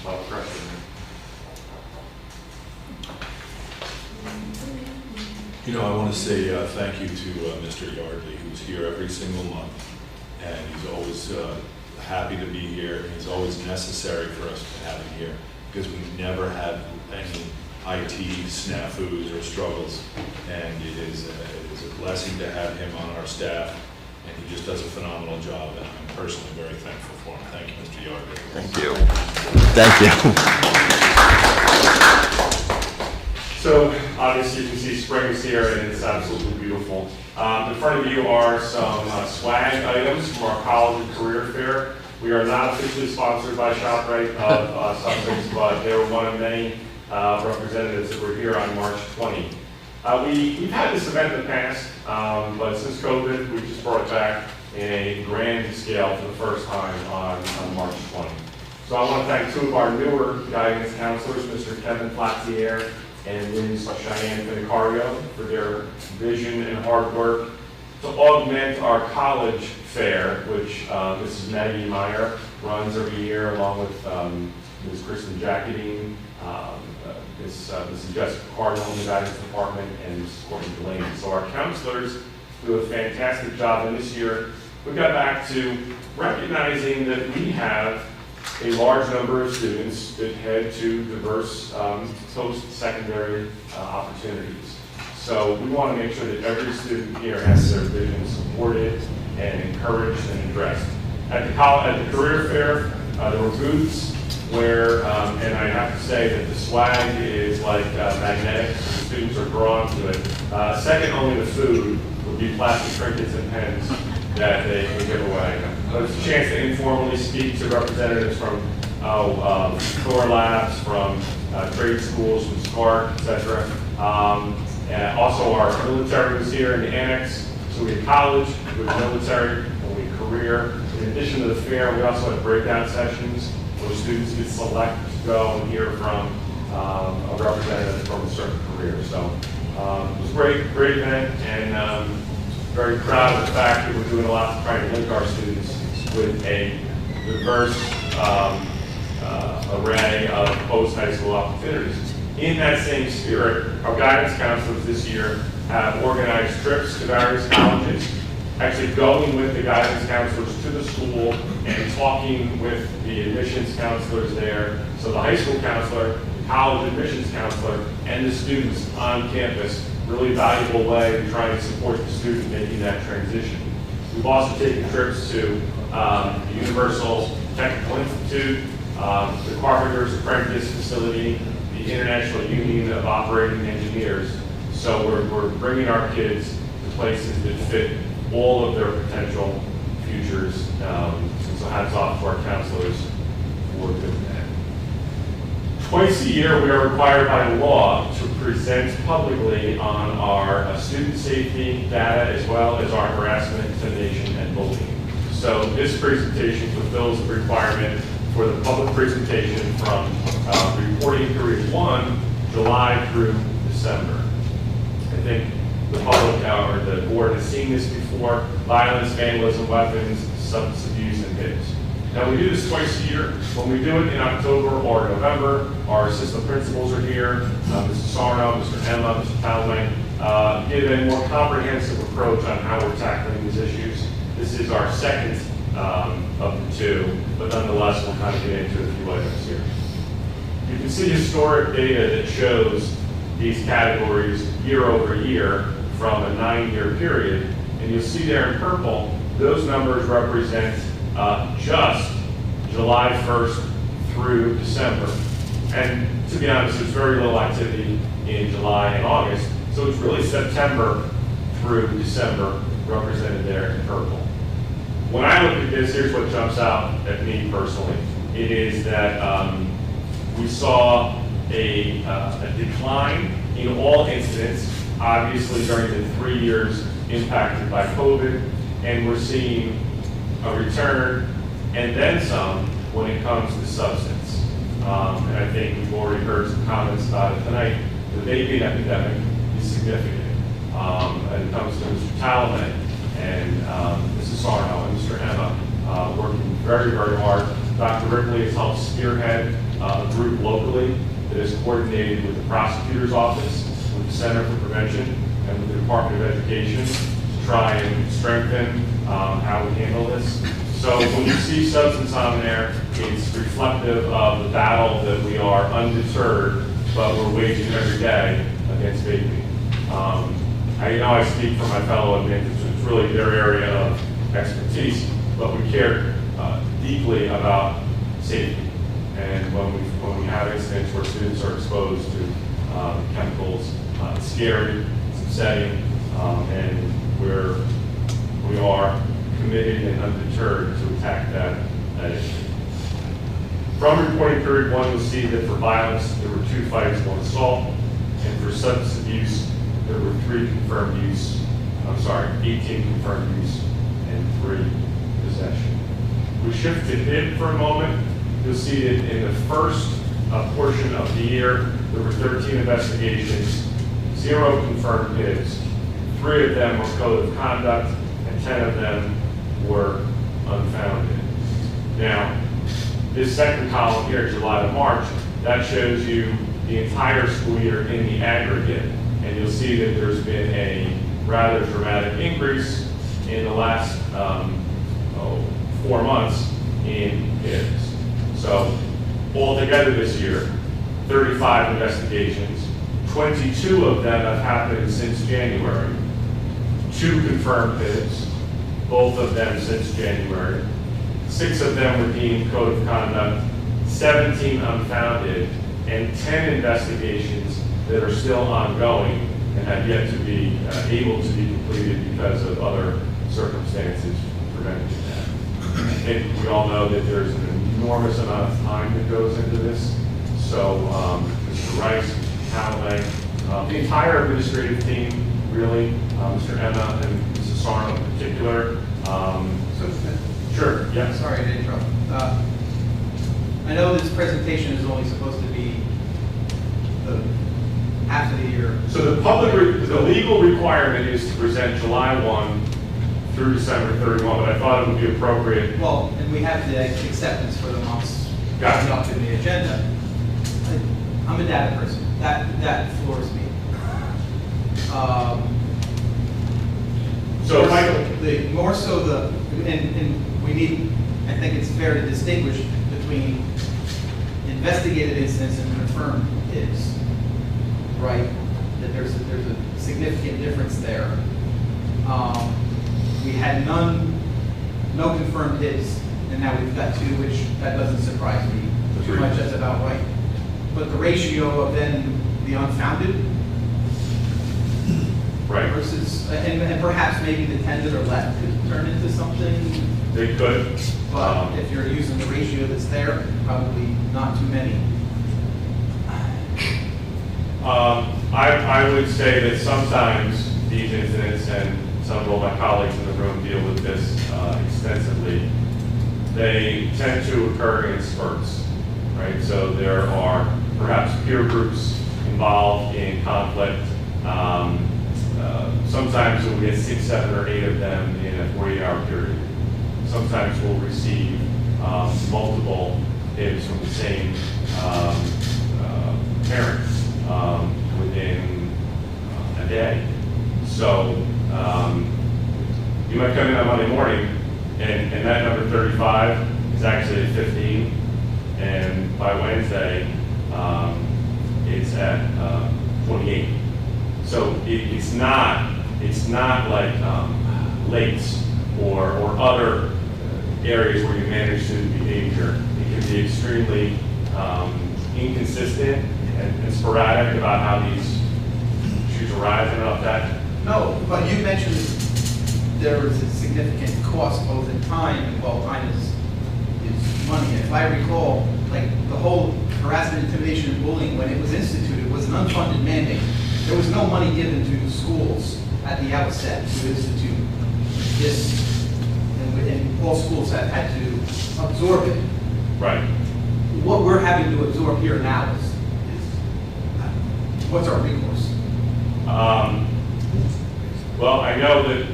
Lot of pressure. You know, I want to say thank you to Mr. Yardley, who's here every single month, and he's always happy to be here, and he's always necessary for us to have him here, because we never had any IT snafus or struggles, and it is a blessing to have him on our staff, and he just does a phenomenal job, and I'm personally very thankful for him. Thank you, Mr. Yardley. Thank you. Thank you. So obviously you can see spring is here and it's absolutely beautiful. In front of you are some swag items from our college and career fair. We are not officially sponsored by ShopRite of Sussex, but they were one of many representatives that were here on March 20. We've had this event in the past, but since COVID, we just brought it back in a grand scale for the first time on March 20. So I want to thank two of our newer guidance counselors, Mr. Kevin Flatzier and Ms. Cheyenne Finicario, for their vision and hard work to augment our college fair, which Mrs. Maggie Meyer runs every year, along with Ms. Kristen Jackadine, Mrs. Jessica Cardinal in the guidance department, and Mrs. Courtney Delaney. So our counselors do a fantastic job, and this year we got back to recognizing that we have a large number of students that head to diverse post-secondary opportunities. So we want to make sure that every student here has their vision supported and encouraged and addressed. At the career fair, there were booths where, and I have to say that the swag is like magnetic, so students are drawn to it. Second only to food would be plastic trinkets and pens that they can give away. But it's a chance to informally speak to representatives from Thor Labs, from trade schools, from SCART, etc. And also our military was here in the annex. So we had college, we had military, and we had career. In addition to the fair, we also had breakout sessions where students could select to go and hear from a representative from a certain career. So it was a great event, and very proud of the fact that we're doing a lot to try to link our students with a diverse array of post-high school opportunities. In that same spirit, our guidance counselors this year have organized trips to various colleges, actually going with the guidance counselors to the school and talking with the admissions counselors there. So the high school counselor, the college admissions counselor, and the students on campus, really valuable way to try and support the student making that transition. We've also taken trips to the Universal Technical Institute, the Carpenter's Apprentice Facility, the International Union of Operating Engineers. So we're bringing our kids to places that fit all of their potential futures. So hats off to our counselors for doing that. Twice a year, we are required by law to present publicly on our student safety data, as well as our harassment, intimidation, and bullying. So this presentation fulfills the requirement for the public presentation from reporting period 1, July through December. I think the public or the board has seen this before: violence, vandalism, weapons, substance abuse, and HIPs. Now, we do this twice a year. When we do it in October or November, our assistant principals are here, Mr. Sarno, Mr. Emma, Mr. Talway, give a more comprehensive approach on how we're tackling these issues. This is our second of the two, but nonetheless, we'll kind of get into a few items here. You can see historic data that shows these categories year over year from a 9-year period, and you'll see there in purple, those numbers represent just July 1st through December. And to be honest, there's very little activity in July and August, so it's really September through December represented there in purple. When I look at this, here's what jumps out at me personally. It is that we saw a decline in all incidents, obviously during the 3 years impacted by COVID, and we're seeing a return and then some when it comes to substance. And I think we've already heard some comments about it tonight. The vaping epidemic is significant. And it comes to Mr. Talman and Mrs. Sarno and Mr. Emma working very, very hard. Dr. Ripley has helped spearhead a group locally that is coordinated with the prosecutor's office, with the Center for Prevention, and with the Department of Education to try and strengthen how we handle this. So when you see substance on there, it's reflective of the battle that we are undeterred, but we're waging every day against vaping. I know I speak for my fellow admins, it's really their area of expertise, but we care deeply about safety. And when we have incidents where students are exposed to chemicals. It's scary, it's upsetting, and we are committed and undeterred to attack that issue. From reporting period 1, you'll see that for violence, there were 2 fights, 1 assault, and for substance abuse, there were 18 confirmed use, and 3 possession. We shift to HIB for a moment. You'll see that in the first portion of the year, there were 13 investigations, 0 confirmed HIBs. 3 of them were code of conduct, and 10 of them were unfounded. Now, this second column here, July to March, that shows you the entire school year in the aggregate. And you'll see that there's been a rather dramatic increase in the last 4 months in HIBs. So altogether this year, 35 investigations, 22 of them have happened since January, 2 confirmed HIBs, both of them since January. 6 of them were deemed code of conduct, 17 unfounded, and 10 investigations that are still ongoing and have yet to be able to be completed because of other circumstances preventing that. I think we all know that there's an enormous amount of time that goes into this. So Mr. Rice, Howland, the entire administrative team, really, Mr. Emma and Mrs. Sarno in particular. Sure, yeah. Sorry to interrupt. I know this presentation is only supposed to be the half of the year. So the legal requirement is to present July 1 through December 31, but I thought it would be appropriate. Well, and we have the acceptance for the months Gotcha. up in the agenda. I'm a data person. That floors me. So Michael, More so and we need, I think it's fair to distinguish between investigated incidents and confirmed hits, right? That there's a significant difference there. We had no confirmed hits, and now we've got 2, which that doesn't surprise me too much. That's about right. But the ratio of then the unfounded right, versus, and perhaps maybe the 10 that are left could turn into something. they could. But if you're using the ratio that's there, probably not too many. I would say that sometimes these incidents, and some of my colleagues in the room deal with this extensively, they tend to occur in spurts, right? So there are perhaps peer groups involved in conflict. Sometimes we'll get 6, 7, or 8 of them in a 48-hour period. Sometimes we'll receive multiple hits from the same parent within a day. So you might come in on Monday morning, and that number 35 is actually at 15, and by Wednesday, it's at 28. So it's not like lakes or other areas where you manage student behavior. It can be extremely inconsistent and sporadic about how these issues arise. I don't know if that. No, but you mentioned there was a significant cost both in time, and well, time is money. And if I recall, like the whole harassment, intimidation, and bullying, when it was instituted, was an unfunded mandate. There was no money given to schools at the outset to institute this, and all schools have had to absorb it. Right. What we're having to absorb here now is what's our recourse? Well, I know that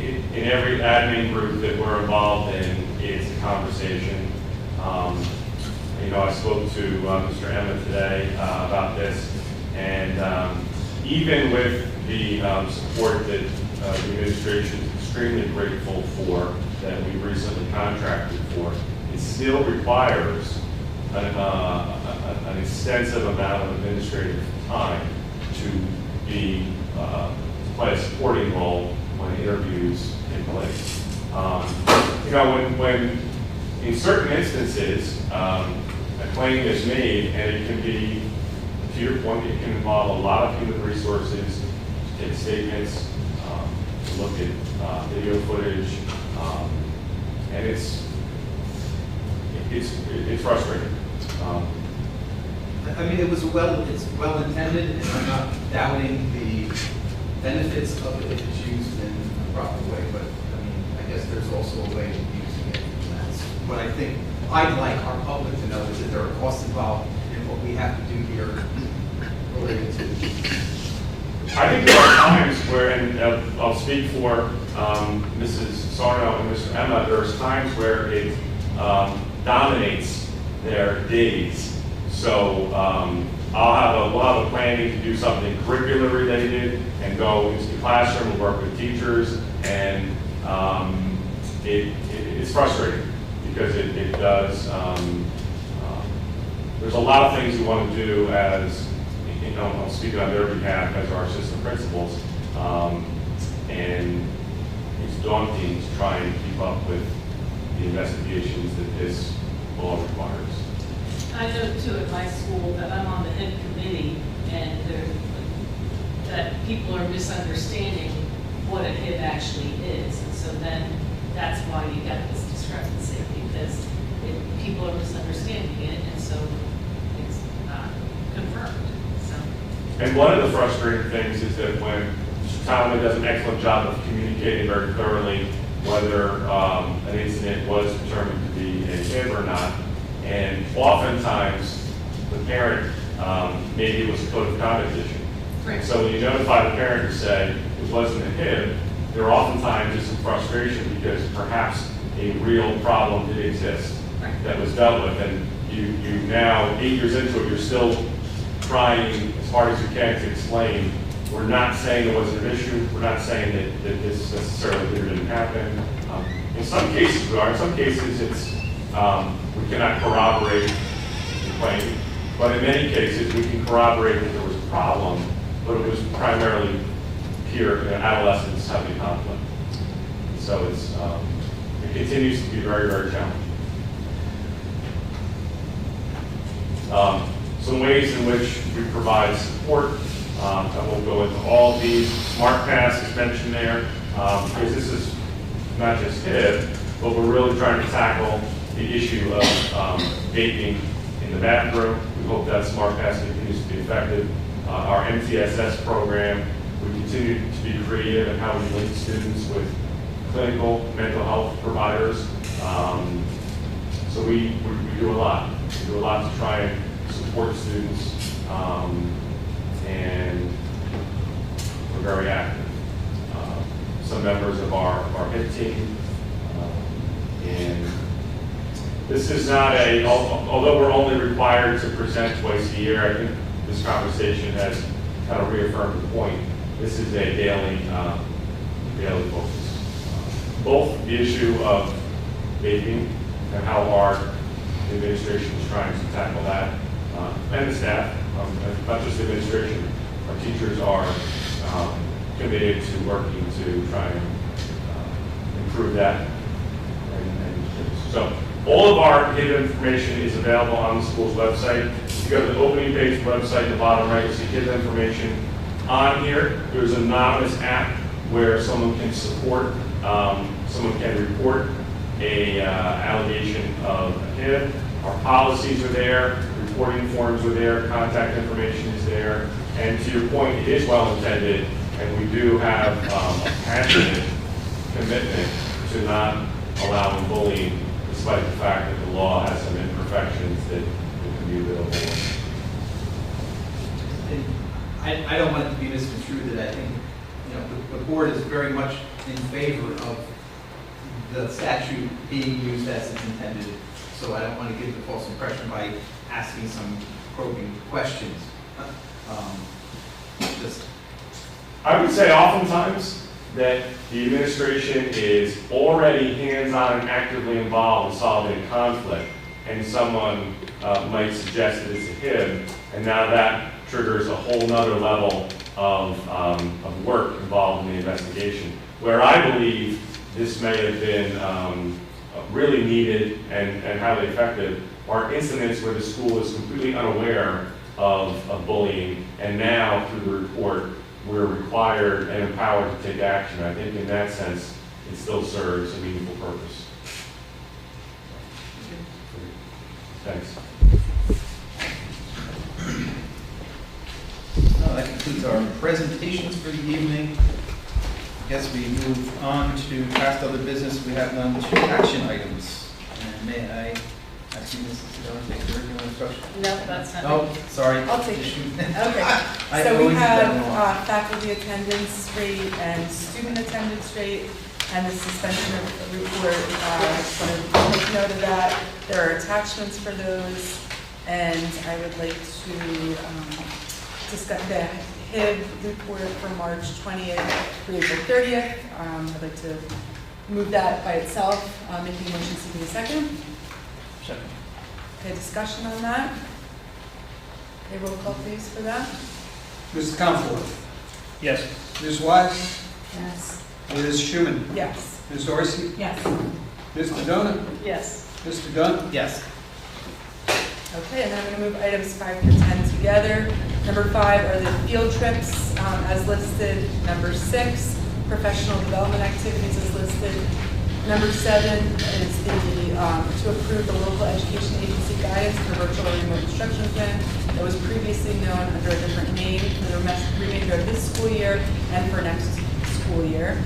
in every admin group that we're involved in, it's a conversation. I spoke to Mr. Emmett today about this, and even with the support that the administration is extremely grateful for, that we recently contracted for, it still requires an extensive amount of administrative time to play a supporting role when interviews take place. When in certain instances, a claim is made and it can be to your point, it can involve a lot of human resources, to take statements, to look at video footage, and it's frustrating. I mean, it's well intended, and I'm not doubting the benefits of it if it's used in a proper way, but I mean, I guess there's also a way of using it. And that's what I think I'd like our public to know, is that there are costs involved in what we have to do here related to. I think there are times where, and I'll speak for Mrs. Sarno and Mr. Emma, there's times where it dominates their days. So we'll have a planning to do something curricular related and go into the classroom and work with teachers, and it's frustrating because it does, there's a lot of things we want to do as, I'm speaking on their behalf as our assistant principals, and it's daunting to try and keep up with the investigations that this law requires. I know too at my school that I'm on the head committee, and that people are misunderstanding what a HIB actually is. And so then that's why you get this discrepancy, because people are misunderstanding it, and so it's not confirmed. So. And one of the frustrating things is that when Mr. Townley does an excellent job of communicating very thoroughly whether an incident was determined to be a HIB or not, and oftentimes the parent, maybe it was a code of conduct issue. Right. So when you notify the parent and say it wasn't a HIB, there oftentimes is some frustration because perhaps a real problem did exist that was dealt with, and you now, 8 years into it, you're still trying as hard as you can to explain, we're not saying it wasn't an issue, we're not saying that this necessarily didn't happen. In some cases we are, in some cases it's, we cannot corroborate the claim, but in many cases we can corroborate that there was a problem, but it was primarily pure adolescents having conflict. And so it continues to be very, very challenging. Some ways in which we provide support, I won't go into all these. Smart Pass is mentioned there, because this is not just HIB, but we're really trying to tackle the issue of vaping in the bathroom. We hope that Smart Pass continues to be effective. Our MTSS program, we continue to be creative in how we link students with clinical mental health providers. So we do a lot. We do a lot to try and support students, and we're very active. Some members of our HIP team, and this is not although we're only required to present twice a year, I think this conversation has kind of reaffirmed the point. This is a daily focus. Both the issue of vaping and how hard the administration is trying to tackle that, and the staff, not just the administration, our teachers are committed to working to try and improve that. And so all of our HIB information is available on the school's website. If you go to the opening page of the website, the bottom right, you see HIB information. On here, there's an anonymous app where someone can someone can report a allegation of a HIB. Our policies are there, reporting forms are there, contact information is there, and to your point, it is well intended, and we do have a passionate commitment to not allowing bullying, despite the fact that the law has some imperfections that can be available. I don't want it to be misconstrued that I think, the board is very much in favor of the statute being used as it's intended. So I don't want to give the false impression by asking some probing questions. I would say oftentimes that the administration is already hands-on and actively involved in solving a conflict, and someone might suggest that it's a HIB, and now that triggers a whole nother level of work involved in the investigation, where I believe this may have been really needed and highly effective are incidents where the school is completely unaware of bullying. And now, through the report, we're required and empowered to take action. I think in that sense, it still serves a meaningful purpose. Thanks. That concludes our presentations for the evening. I guess we move on to past other business. We have none to action items. And may I ask you, Mrs. Sedona, to take the regular instruction? No, that's not. Oh, sorry. I'll take it. Shoot. Okay, I so we always do that wrong. have faculty attendance rate and student attendance rate and the suspension of the report. I just want to make note of that. There are attachments for those, and I would like to discuss the HIB report for March 20th through April 30th. I'd like to move that by itself, making a motion seeking a second. Second. Okay, discussion on that? Okay, roll call please for that. Mr. Comfort. Yes. Ms. Wise. Yes. Ms. Schuman. Yes. Ms. Orsi. Yes. Mr. Dona. Yes. Mr. Dunn. Yes. Okay, and then I'm going to move items 5 through 10 together. Number 5 are the field trips as listed. Number 6, professional development activities as listed. Number 7 is to approve the local education agency guidance for virtual or remote instruction plan that was previously known under a different name for the remainder of this school year and for next school year.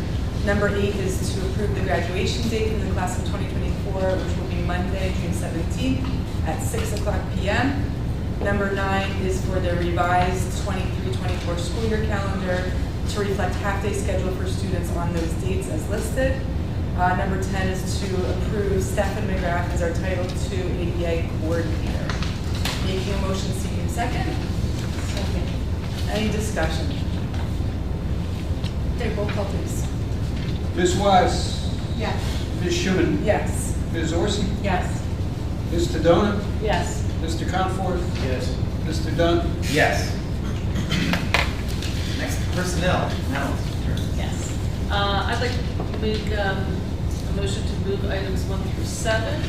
Number 8 is to approve the graduation date for the class of 2024, which will be Monday, June 17th at 6:00 p.m. Number 9 is for the revised 23-24 school year calendar to reflect half-day schedule for students on those dates as listed. Number 10 is to approve Stephen McGrath as our Title II ADA coordinator. Making a motion seeking second. Second. Any discussion? Okay, roll call please. Ms. Wise. Yes. Ms. Schuman. Yes. Ms. Orsi. Yes. Mr. Dona. Yes. Mr. Comfort. Yes. Mr. Dunn. Yes. Next, personnel. Now it's your turn. Yes. I'd like to make a motion to move items 1 through 7.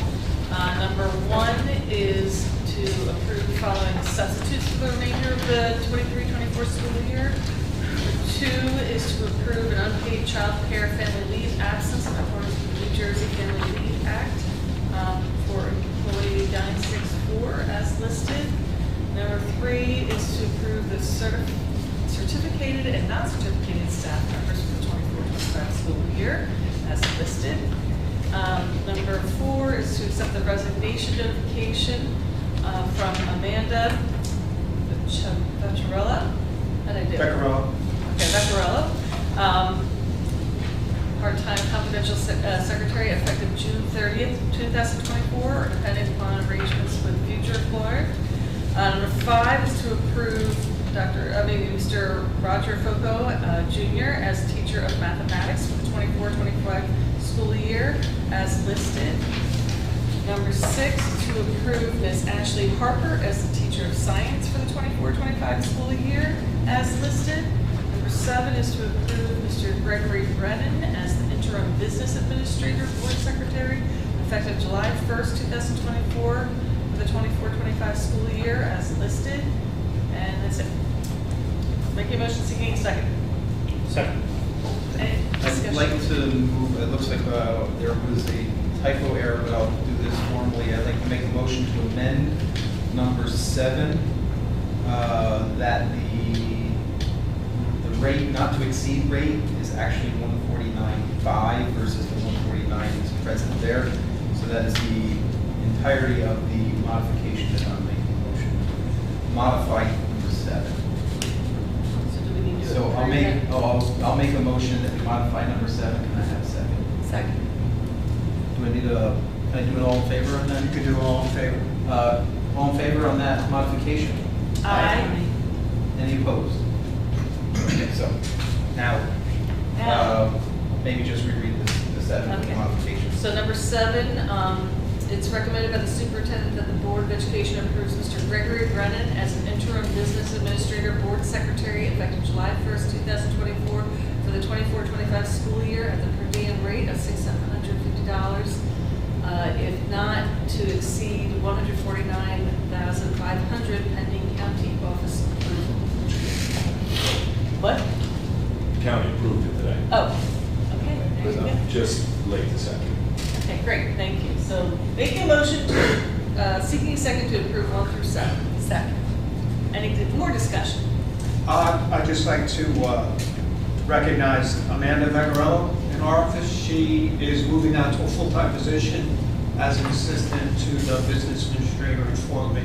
Number 1 is to approve the following substitutes for the remainder of the 23-24 school year. Number 2 is to approve an unpaid child care family leave absence in accordance with the New Jersey Family Leave Act for employee 964 as listed. Number 3 is to approve the certificated and non-certificated staff members for the 24-25 school year as listed. Number 4 is to accept the resignation notification from Amanda Vaccarella. How did I do? Becquerel. Okay, Vaccarella. Part-time confidential secretary effective June 30th, 2024, or depending upon arrangements with future employer. Number 5 is to approve Mr. Roger Foco, Jr. as teacher of mathematics for the 24-25 school year as listed. Number 6 is to approve Ms. Ashley Harper as the teacher of science for the 24-25 school year as listed. Number 7 is to approve Mr. Gregory Brennan as the interim business administrator board secretary effective July 1st, 2024 for the 24-25 school year as listed. And that's it. Make a motion seeking a second. Second. Any I'd discussion? like to move, it looks like there was a typo error, but I'll do this formally. I'd like to make a motion to amend number 7, that the rate, not to exceed rate, is actually 149.5 versus the 149 that's present there. So that is the entirety of the modification that I'm making a motion. Modify number 7. So do we need to? So I'll approve make, that? I'll make a motion that we modify number 7. Can I have a second? Second. Do I need can I do it all in favor on that? You can do all in favor. All in favor on that modification? Aye. Any opposed? Okay, so now, maybe just reread the 7 Okay. modifications. So number 7, it's recommended by the superintendent that the Board of Education approves Mr. Gregory Brennan as an interim business administrator board secretary effective July 1st, 2024 for the 24-25 school year at the per diem rate of $650 if not to exceed $149,500 pending county office approval. What? County approved it today. Oh, okay. There you go. Just late this afternoon. Okay, great, thank you. So making a motion to, seeking a second to approve 1 through 7. Second. Any more discussion? I'd just like to recognize Amanda Vagarello in our office. She is moving on to a full-time position as an assistant to the business administrator in Fort Lee.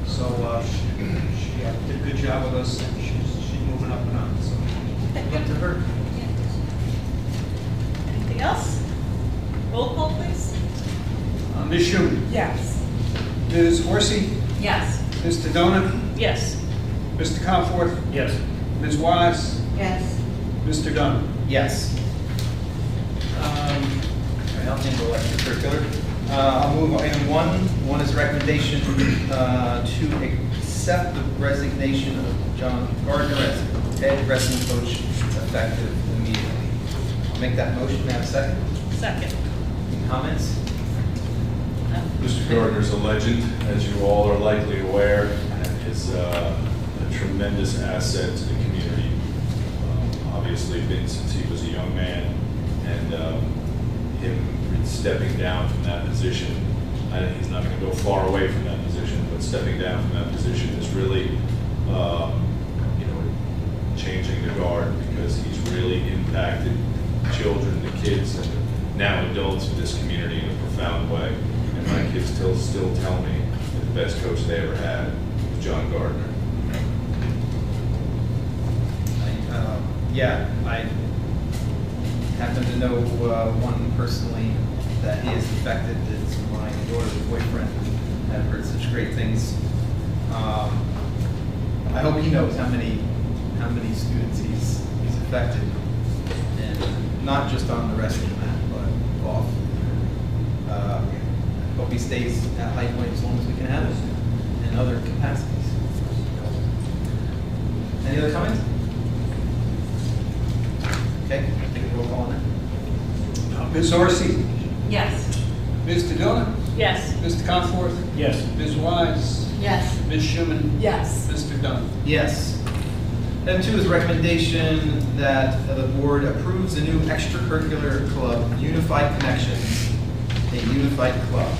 So she did a good job with us, and she's moving up and on. So Good to her. Anything else? Roll call, please. Ms. Schuman, Yes. Ms. Horsey, Yes. Ms. Tadona, Yes. Mr. Comforth, Yes. Ms. Wise, Yes. Mr. Dunn. Yes. I'll handle extracurricular. I'll move item 1. 1 is recommendation to accept the resignation of John Gardner as head wrestling coach effective immediately. I'll make that motion. May I have a second? Second. Any comments? Mr. Gardner's a legend, as you all are likely aware, and is a tremendous asset to the community. Obviously, been since he was a young man, and him stepping down from that position, he's not going to go far away from that position, but stepping down from that position is really, changing the guard, because he's really impacted children, the kids, and now adults of this community in a profound way. And my kids still tell me that the best coach they ever had was John Gardner. I happen to know one personally that he has affected. It's my daughter's boyfriend. I've heard such great things. I hope he knows how many students he's affected, and not just on the wrestling mat, but off. Hope he stays at High Point as long as we can have it in other capacities. Any other comments? Okay, take a roll call on that. Ms. Horsey, Yes. Ms. Tadona, Yes. Mr. Comforth, Yes. Ms. Wise, Yes. Ms. Schuman, Yes. Mr. Dunn. Yes. Item 2 is a recommendation that the board approves a new extracurricular club, Unified Connections, a unified club.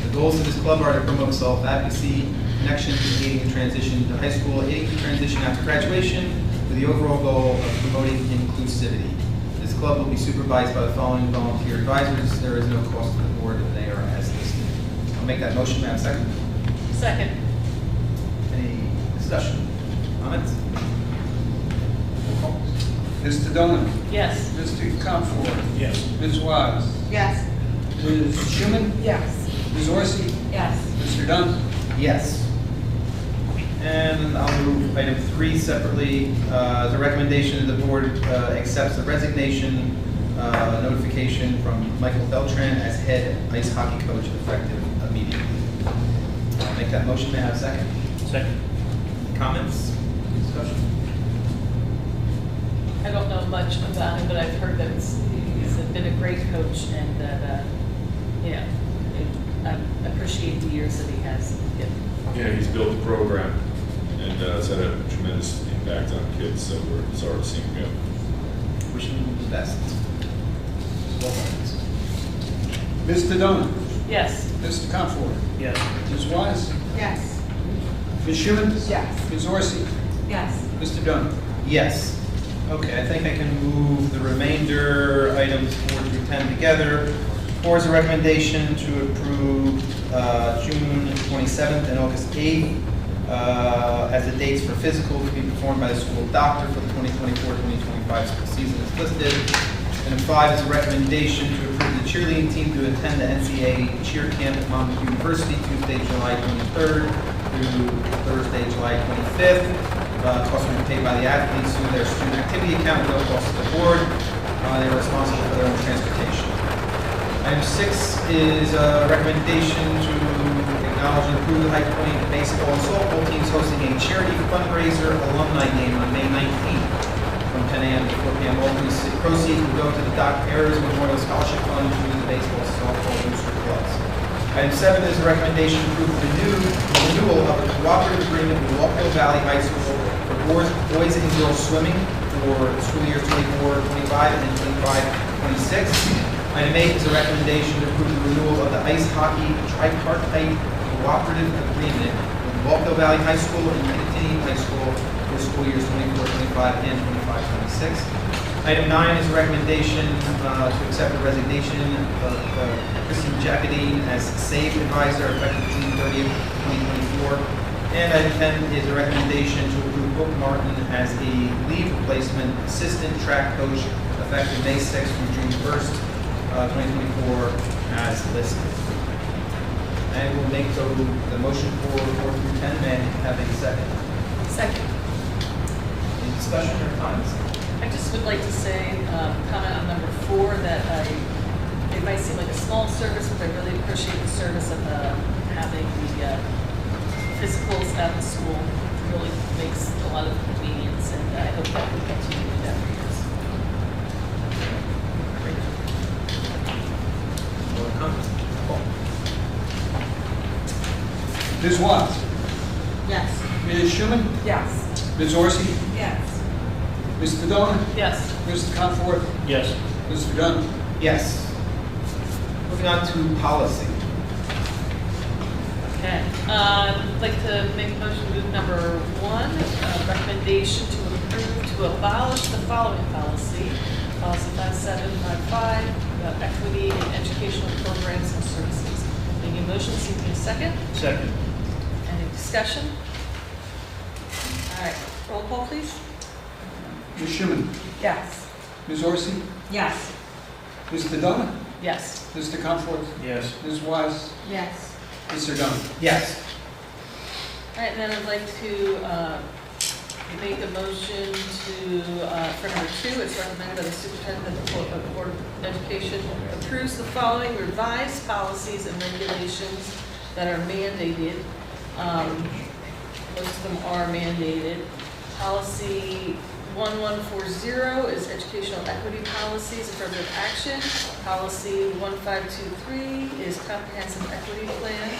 The goals of this club are to promote self-advocacy, connections, aiding the transition to high school, aiding the transition after graduation, with the overall goal of promoting inclusivity. This club will be supervised by the following volunteer advisors. There is no cost to the board, and they are as listed. I'll make that motion. May I have a second? Second. Any discussion? Comments? Roll call. Ms. Tadona, Yes. Mr. Comforth, Yes. Ms. Wise, Yes. Ms. Schuman, Yes. Ms. Horsey, Yes. Mr. Dunn. Yes. And I'll move item 3 separately. The recommendation of the board accepts the resignation notification from Michael Beltran as head ice hockey coach effective immediately. I'll make that motion. May I have a second? Second. Comments? Discussion? I don't know much about him, but I've heard that he's been a great coach, and that, I appreciate the years that he has given. Yeah, he's built a program, and it's had a tremendous impact on kids, so we're sorry to see him go. Wish him the best. Roll call, please. Ms. Tadona, Yes. Mr. Comforth, Yes. Ms. Wise, Yes. Ms. Schuman, Yes. Ms. Horsey, Yes. Mr. Dunn. Yes. Okay, I think I can move the remainder items 4 through 10 together. 4 is a recommendation to approve June 27th and August 8th as the dates for physicals to be performed by the school doctor for the 2024-2025 school season as listed. And 5 is a recommendation to approve the cheerleading team to attend the NCAA cheer camp at Monmouth University Tuesday, July 23rd through Thursday, July 25th. Costs will be paid by the athletes through their student activity account, no cost to the board. They are responsible for their own transportation. Item 6 is a recommendation to acknowledge and approve the High Point baseball and softball teams hosting a charity fundraiser alumni game on May 19th from 10 a.m. to 4 p.m. All proceeds will go to the Doc Ayers Memorial Scholarship Fund through the baseball, softball, booster clubs. Item 7 is a recommendation to approve renewal of a cooperative agreement with Walkville Valley High School for boys and girls swimming for the school years 24-25 and 25-26. Item 8 is a recommendation to approve the renewal of the ice hockey tripartite cooperative agreement with Walkville Valley High School and Kittatinny High School for school years 24-25 and 25-26. Item 9 is a recommendation to accept the resignation of Kristen Jacadine as SAVE advisor effective June 30th, 2024. And item 10 is a recommendation to approve Brooke Martin as a leave replacement assistant track coach effective May 6th through June 1st, 2024 as listed. And we'll make the motion for 4 through 10. May I have a second? Second. Any discussion or comments? I just would like to say, comment on number 4, that it might seem like a small service, but I really appreciate the service of having the physicals at the school. It really makes a lot of convenience, and I hope that we continue to do that for years. More comments? Paul? Ms. Watts? Yes. Ms. Schuman? Yes. Ms. Orsi? Yes. Mr. Dona? Yes. Mr. Comfort? Yes. Mr. Dunn? Yes. Moving on to policy. Okay. I'd like to make a motion to move number 1, recommendation to approve to abolish the following policy. Policy 5755, about equity in educational programs and services. Making a motion, seeking a second. Second. Any discussion? All right, roll call, please. Ms. Schuman? Yes. Ms. Orsi? Yes. Mr. Dona? Yes. Mr. Comfort? Yes. Ms. Wise? Yes. Mr. Dunn? Yes. All right, and then I'd like to make a motion to, for number 2, it's recommended by the superintendent that the Board of Education approves the following revised policies and regulations that are mandated. Most of them are mandated. Policy 1140 is educational equity policies, affirmative action. Policy 1523 is comprehensive equity plan.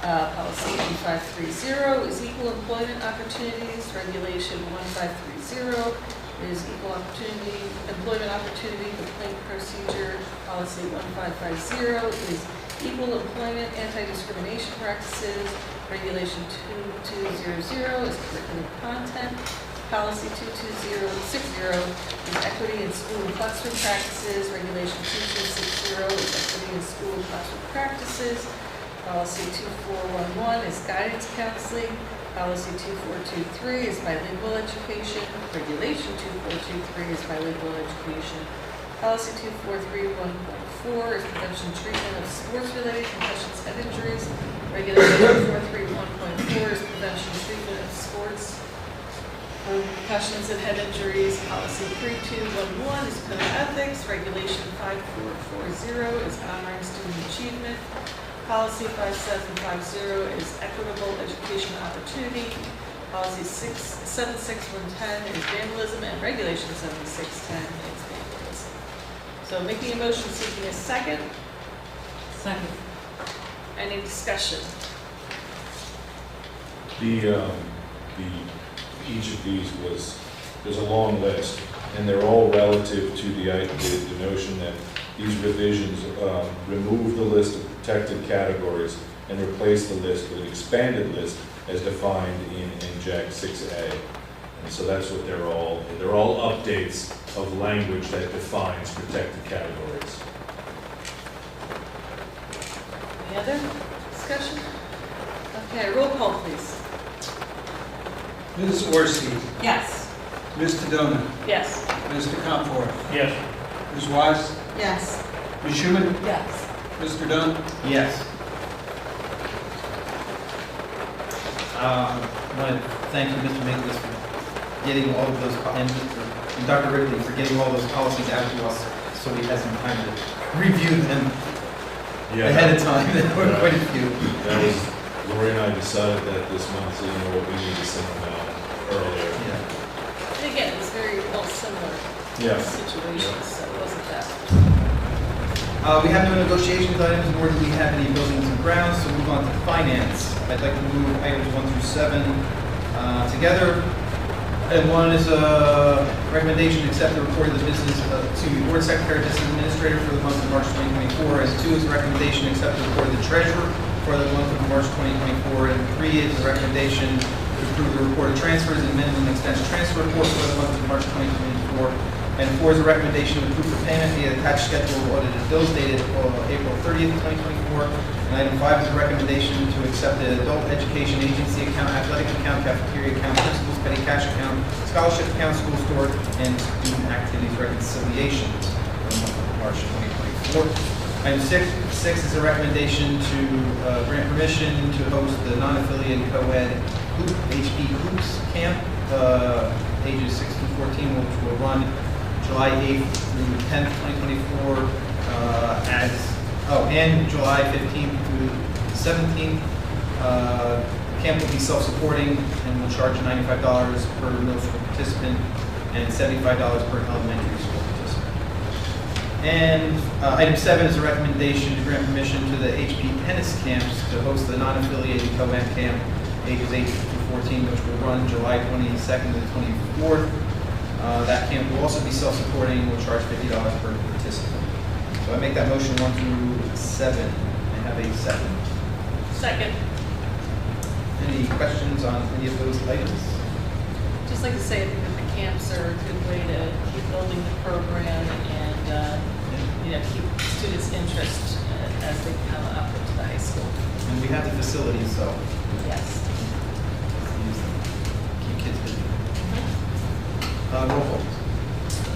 Policy 1530 is equal employment opportunities. Regulation 1530 is equal opportunity, employment opportunity complaint procedure. Policy 1550 is equal employment anti-discrimination practices. Regulation 2200 is curriculum content. Policy 22060 is equity in school and classroom practices. Regulation 2260 is equity in school and classroom practices. Policy 2411 is guidance counseling. Policy 2423 is bilingual education. Regulation 2423 is bilingual education. Policy 2431.4 is prevention and treatment of sports-related concussions and injuries. Regulation 2431.4 is prevention and treatment of sports concussions and head injuries. Policy 3211 is code of ethics. Regulation 5440 is honoring student achievement. Policy 5750 is equitable education opportunity. Policy 76110 is vandalism, and Regulation 7610 is vandalism. So making a motion, seeking a second. Second. Any discussion? Each of these there's a long list, and they're all relative to the notion that these revisions remove the list of protected categories and replace the list with an expanded list as defined in JAC 6A. And so that's what they're all updates of language that defines protected categories. Any other discussion? Okay, roll call, please. Ms. Orsi? Yes. Mr. Dona? Yes. Mr. Comfort? Yes. Ms. Wise? Yes. Ms. Schuman? Yes. Mr. Dunn? Yes. I want to thank you, Mr. Nicholas, for getting all of those, and Dr. Ripley for getting all those policies out to us so we had some time to review them ahead of time. There were quite a few. That was, Lori and I decided that this month, so we need to send them out earlier. Yeah. And again, it was very well said similar Yes. situations, so it wasn't that. We have no negotiations items, nor do we have any buildings and grounds, so move on to finance. I'd like to move items 1 through 7 together. Item 1 is a recommendation to accept the report of the Board Secretary, Business Administrator for the month of March 2024. Item 2 is a recommendation to accept the report of the Treasurer for the month of March 2024. And 3 is a recommendation to approve the report of transfers and minimum expense transfer report for the month of March 2024. And 4 is a recommendation to approve the payment via attached schedule of audited bills dated April 30th, 2024. And item 5 is a recommendation to accept the adult education agency account, athletic account, cafeteria account, principal's petty cash account, scholarship account, school store, and student activities reconciliations for the month of March 2024. Item 6 is a recommendation to grant permission to host the non-affiliated co-ed HP Hoops Camp, ages 6 to 14, which will run July 8th through 10th, 2024, and July 15th through 17th. Camp will be self-supporting and will charge $95 per middle school participant and $75 per elementary school participant. And item 7 is a recommendation to grant permission to the HP tennis camps to host the non-affiliated co-ed camp, ages 8 through 14, which will run July 22nd to the 24th. That camp will also be self-supporting and will charge $50 per participant. So I make that motion 1 through 7. I have a second. Second. Any questions on any of those items? Just like to say, I think that the camps are a good way to keep building the program and, keep students' interest as they come up into the high school. And we have the facilities, so Yes. use them. Keep kids busy. Roll call.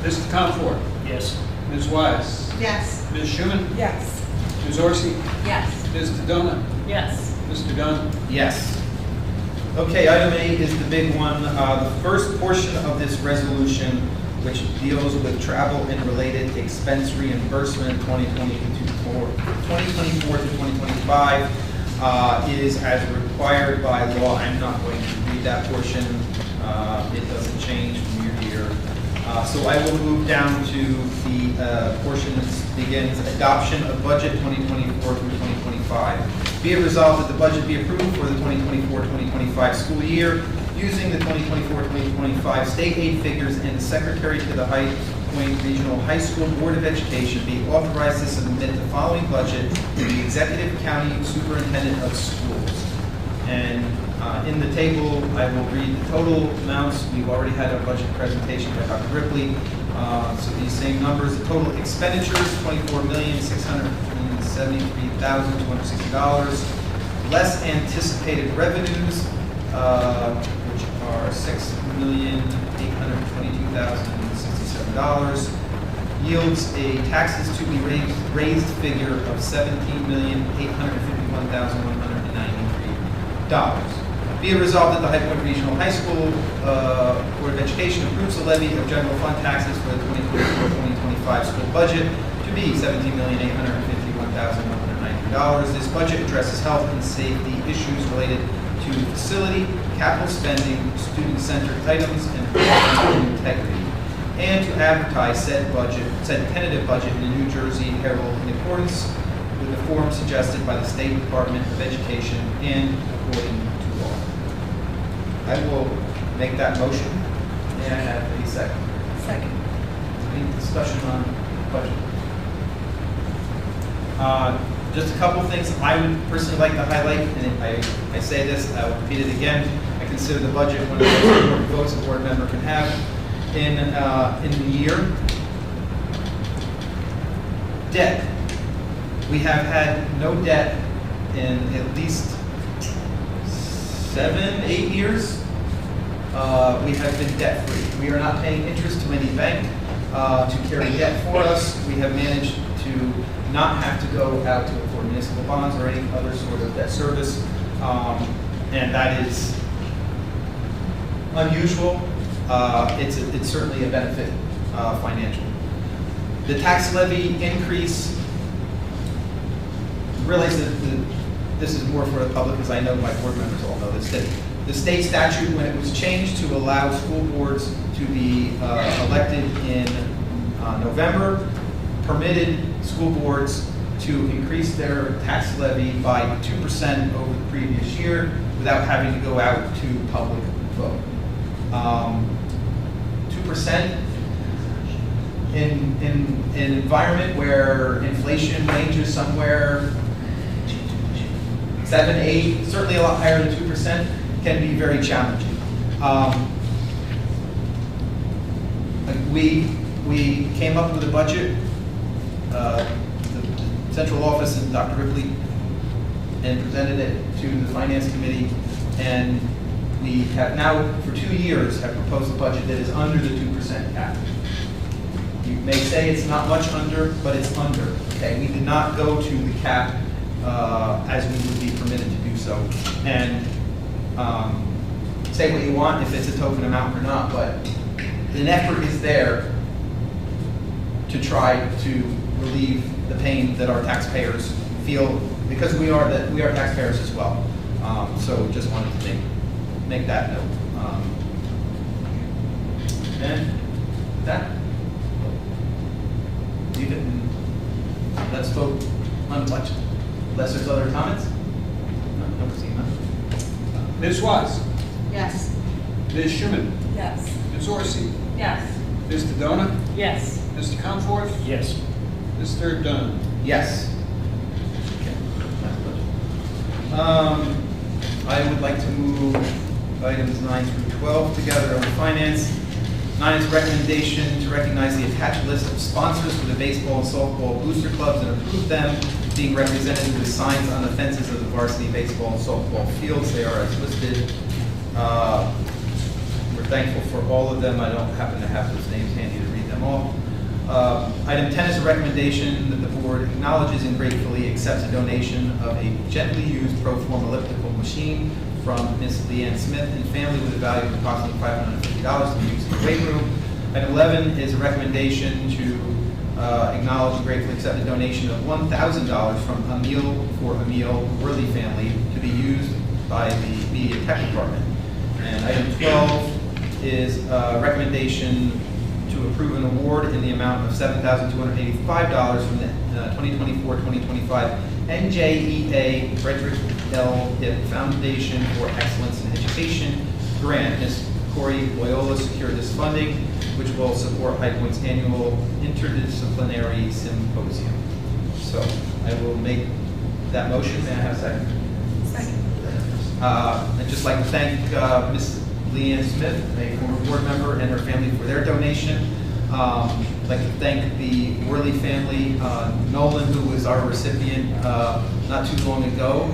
Mr. Comfort? Yes. Ms. Wise? Yes. Ms. Schuman? Yes. Ms. Orsi? Yes. Ms. Dodona? Yes. Mr. Dunn? Yes. Okay, item 8 is the big one. The first portion of this resolution, which deals with travel and related expense reimbursement 2024 to 2025, is as required by law. I'm not going to read that portion. It doesn't change from year to year. So I will move down to the portion that begins adoption of budget 2024 through 2025. Be it resolved that the budget be approved for the 2024-2025 school year using the 2024-2025 state aid figures, and the Secretary to the High Point Regional High School Board of Education be authorized to submit the following budget to the Executive County Superintendent of Schools. And in the table, I will read the total amounts. We've already had a budget presentation by Dr. Ripley. So these same numbers, the total expenditures, $24,673,260. Less anticipated revenues, which are $6,822,067. Yields a taxes to be raised figure of $17,851,193. Be it resolved that the High Point Regional High School Board of Education approves the levy of general fund taxes for the 2024-2025 school budget to be $17,851,193. This budget addresses health and safety issues related to facility, capital spending, student-centered items, and professional integrity, and to advertise said tentative budget in the New Jersey Herald in accordance with the form suggested by the State Department of Education and according to law. I will make that motion. May I have a second? Second. Any discussion on budget? Just a couple things I would personally like to highlight, and I say this, I will repeat it again. I consider the budget one of the most important votes a board member can have in the year. Debt. We have had no debt in at least 7, 8 years. We have been debt-free. We are not paying interest to any bank to carry debt for us. We have managed to not have to go out to for municipal bonds or any other sort of debt service, and that is unusual. It's certainly a benefit financially. The tax levy increase, realize that this is more for the public, because I know my board members all know this, that The state statute, when it was changed to allow school boards to be elected in November, permitted school boards to increase their tax levy by 2% over the previous year without having to go out to public vote. 2% in an environment where inflation ranges somewhere 7, 8, certainly a lot higher than 2%, can be very challenging. We came up with a budget, the central office and Dr. Ripley, and presented it to the finance committee, and we have now, for 2 years, have proposed a budget that is under the 2% cap. You may say it's not much under, but it's under. Okay, we did not go to the cap as we would be permitted to do so. And say what you want, if it's a token amount or not, but an effort is there to try to relieve the pain that our taxpayers feel, because we are taxpayers as well. So just wanted to make that note. And that, leave it and let's vote on the budget. Unless there's other comments? No, seeing none. Ms. Wise? Yes. Ms. Schuman? Yes. Ms. Orsi? Yes. Ms. Dodona? Yes. Mr. Comforth? Yes. Mr. Dunn? Yes. I would like to move items 9 through 12 together on finance. 9 is recommendation to recognize the attached list of sponsors for the baseball and softball booster clubs and approve them being represented with signs on the fences of the varsity baseball and softball fields. They are as listed. We're thankful for all of them. I don't happen to have those names handy to read them all. Item 10 is a recommendation that the board acknowledges and gratefully accepts a donation of a gently used pro forma elliptical machine from Ms. Leanne Smith and family with a value of approximately $550 to be used in the weight room. Item 11 is a recommendation to acknowledge and gratefully accept a donation of $1,000 from Emil Worley family to be used by the Media Tech Department. And item 12 is a recommendation to approve an award in the amount of $7,285 from the 2024-2025 NJEA Frederick L. Hipp Foundation for Excellence in Education grant. Ms. Corey Loyola secured this funding, which will support High Point's annual interdisciplinary symposium. So I will make that motion. May I have a second? Second. I'd just like to thank Ms. Leanne Smith, a former board member, and her family for their donation. I'd like to thank the Worley family, Nolan, who was our recipient not too long ago,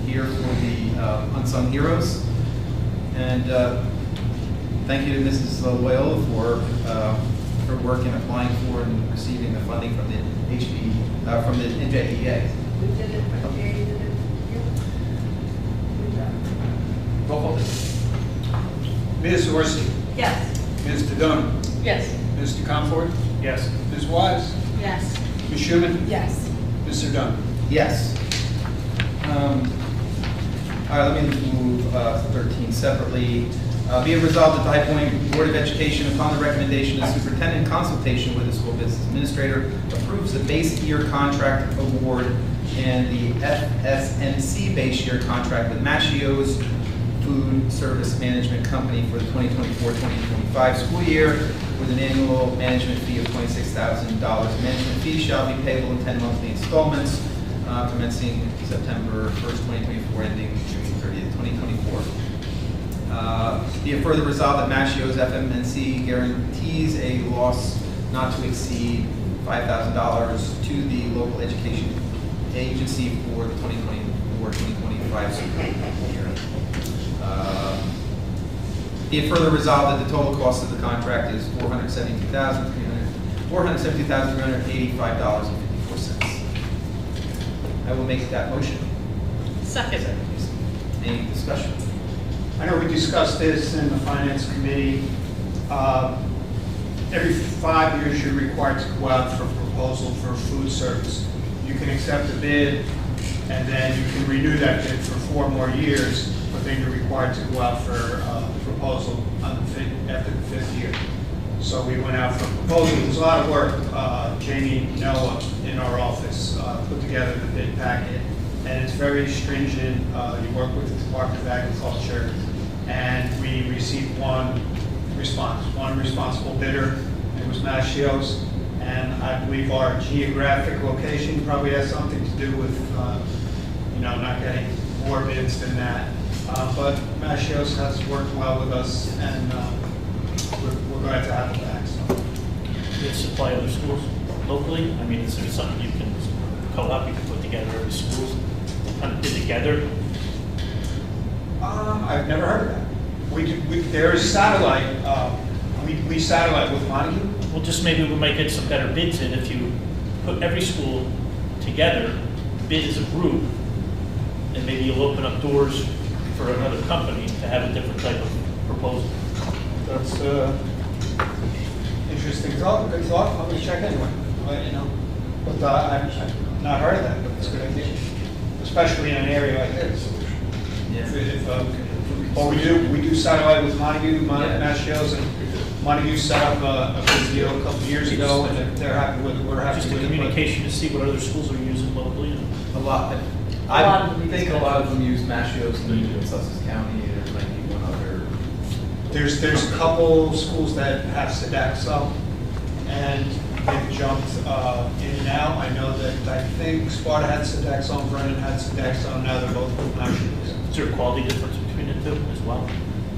here for the Unsung Heroes. And thank you to Mrs. Loyola for her work in applying for and receiving the funding from the from the NJEA. We did it, but here you did it. Good job. Roll call, please. Ms. Orsi? Yes. Ms. Dodona? Yes. Mr. Comforth? Yes. Ms. Wise? Yes. Ms. Schuman? Yes. Mr. Dunn? Yes. All right, let me move 13 separately. Be it resolved that the High Point Board of Education, upon the recommendation of superintendent in consultation with the school business administrator, approves the base year contract award and the FSNC base year contract with Mascios Food Service Management Company for the 2024-2025 school year with an annual management fee of $26,000. Management fee shall be payable in 10 monthly installments commencing September 1st, 2024, ending June 30th, 2024. Be it further resolved that Mascios FMNC guarantees a loss not to exceed $5,000 to the local education agency for the 2024-2025 school year. Be it further resolved that the total cost of the contract is $472,385.54. I will make that motion. Second. Any discussion? I know we discussed this in the finance committee. Every 5 years, you're required to go out for a proposal for food service. You can accept a bid, and then you can renew that bid for 4 more years, but then you're required to go out for proposal on after the 5th year. So we went out for proposal. It was a lot of work. Jamie Noah in our office put together the bid packet, and it's very stringent. You work with the Department of Agriculture, and we received one responsible bidder. It was Mascios, and I believe our geographic location probably has something to do with, not getting more bids than that. But Mascios has worked well with us, and we're glad to have it back. So. Do you supply other schools locally? I mean, is there something you can co-op, you can put together every schools, kind of bid together? I've never heard of that. There is satellite. We satellite with Montague. Well, just maybe we might get some better bids in if you put every school together, bid as a group, and maybe you'll open up doors for another company to have a different type of proposal. That's interesting thought. Good thought. I'm going to check anyway. But I've not heard of that. But it's a good idea, especially in an area like this. Well, we do satellite with Montague, Mascios, and Montague set up a good deal a couple of years ago, and if they're happy with it, we're happy Just with the it. communication to see what other schools are using locally. A lot. I think a lot of them use Mascios in Sussex County, and there might be one other. There's a couple schools that have Sodexo, and they've jumped in and out. I know that I think Sparta had Sodexo, and Vernon had Sodexo, and now they're both with Mascios. Is there a quality difference between the two as well?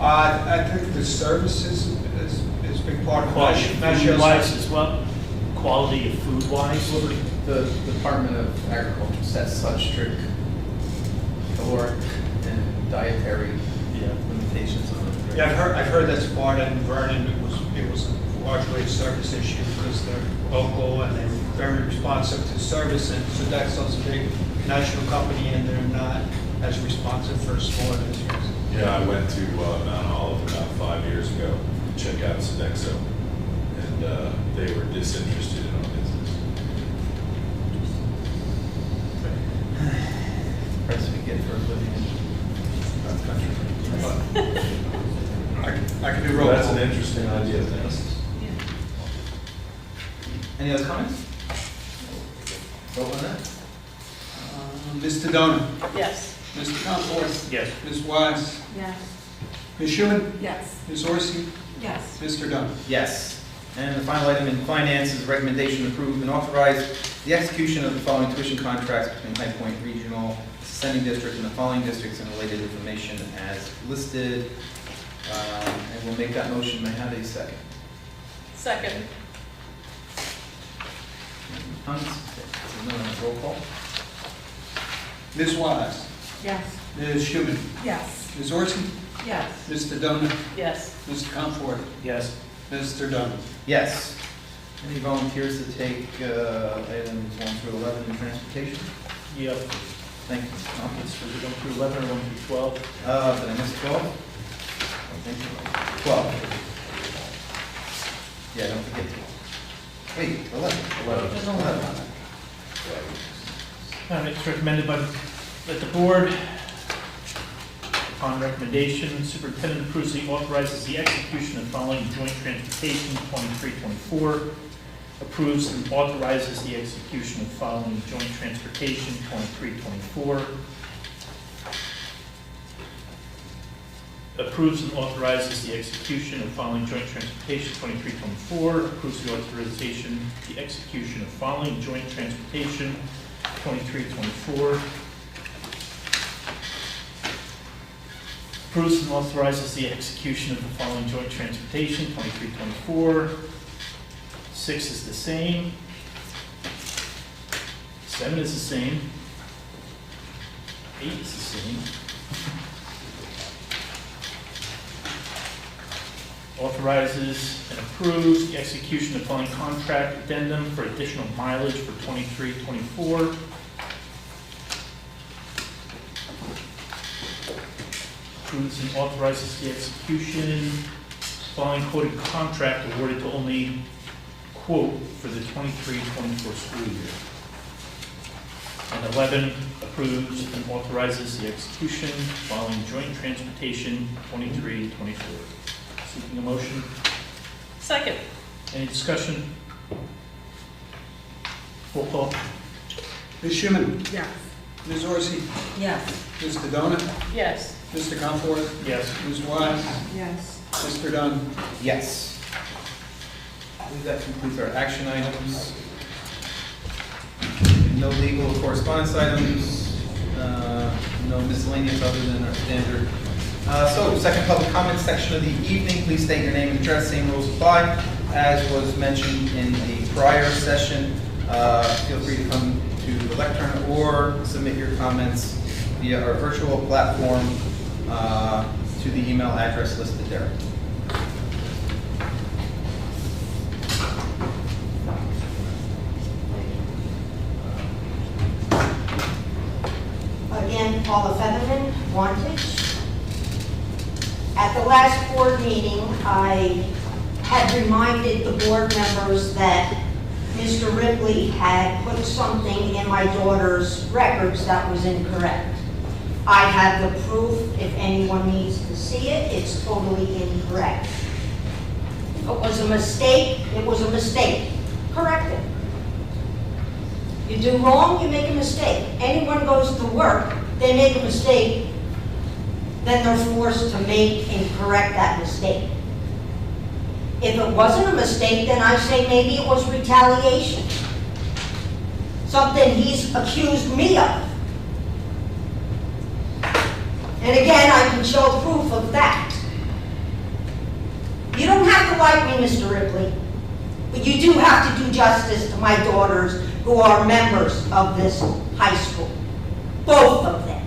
I think the services is a big part of Quality of Mascios. food-wise as well? Quality of food-wise? The Department of Agriculture sets such strict caloric and dietary limitations on it. Yeah, I've heard that Sparta and Vernon, it was largely a service issue because they're local and they're very responsive to service, and Sodexo's a big national company and they're not as responsive for smaller districts. Yeah, I went to Mount Olive about 5 years ago to check out Sodexo, and they were disinterested in our business. Price we get for living in that country. I can do roll That's call. an interesting idea, thanks. Any other comments? Vote on that? Ms. Tadona? Yes. Mr. Comfort? Yes. Ms. Wise? Yes. Ms. Schuman? Yes. Ms. Orsi? Yes. Mr. Dunn? Yes. And the final item in finance is a recommendation to approve and authorize the execution of the following tuition contracts between High Point Regional Sending District and the following districts and related information as listed. And we'll make that motion. May I have a second? Second. Roll call. Ms. Wise? Yes. Ms. Schuman? Yes. Ms. Orsi? Yes. Mr. Dunn? Yes. Mr. Comfort? Yes. Mr. Dunn? Yes. Any volunteers to take items 1 through 11 in transportation? Yep. Thank you. Is it going through 11 or 1 through 12? Did I miss 12? Thank you. 12. Yeah, don't forget 12. Wait, 11. 11. It's recommended by the board. Upon recommendation, superintendent approves and authorizes the execution of following joint transportation 23-24. Approves and authorizes the execution of following joint transportation 23-24. Approves and authorizes the execution of following joint transportation 23-24. Approves the authorization, the execution of following joint transportation 23-24. Approves and authorizes the execution of the following joint transportation 23-24. 6 is the same. 7 is the same. 8 is the same. Authorizes and approves the execution of following contract addendum for additional mileage for 23-24. Approves and authorizes the execution following quoted contract awarded to only quote for the 23-24 school year. And 11, approves and authorizes the execution following joint transportation 23-24. Seeking a motion. Second. Any discussion? Roll call. Ms. Schuman? Yes. Ms. Orsi? Yes. Mr. Donat? Yes. Mr. Comfort's? Yes. Ms. Wise? Yes. Mr. Dunn? Yes. I believe that concludes our action items. No legal correspondence items, no miscellaneous other than our standard. So, second public comment section of the evening, please state your name and address, same rules apply. As was mentioned in the prior session, feel free to come to the lectern or submit your comments via our virtual platform to the email address listed there. Again, Paula Featherman, Wantage. At the last board meeting, I had reminded the board members that Mr. Ripley had put something in my daughter's records that was incorrect. I have the proof, if anyone needs to see it, it's totally incorrect. If it was a mistake, it was a mistake. Correct it. You do wrong, you make a mistake. Anyone goes to work, they make a mistake, then they're forced to make and correct that mistake. If it wasn't a mistake, then I say maybe it was retaliation. Something he's accused me of. And again, I can show proof of that. You don't have to like me, Mr. Ripley, but you do have to do justice to my daughters who are members of this high school. Both of them.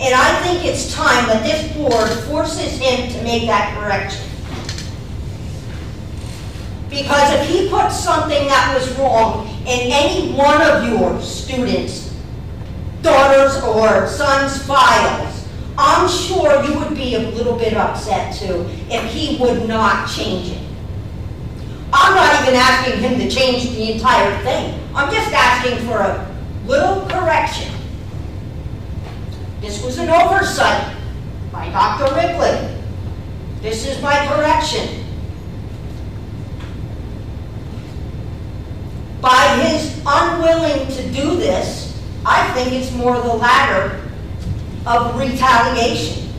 And I think it's time that this board forces him to make that correction. Because if he puts something that was wrong in any one of your students' daughters or sons' files, I'm sure you would be a little bit upset too if he would not change it. I'm not even asking him to change the entire thing. I'm just asking for a little correction. This was an oversight by Dr. Ripley. This is my correction. By his unwilling to do this, I think it's more the latter of retaliation.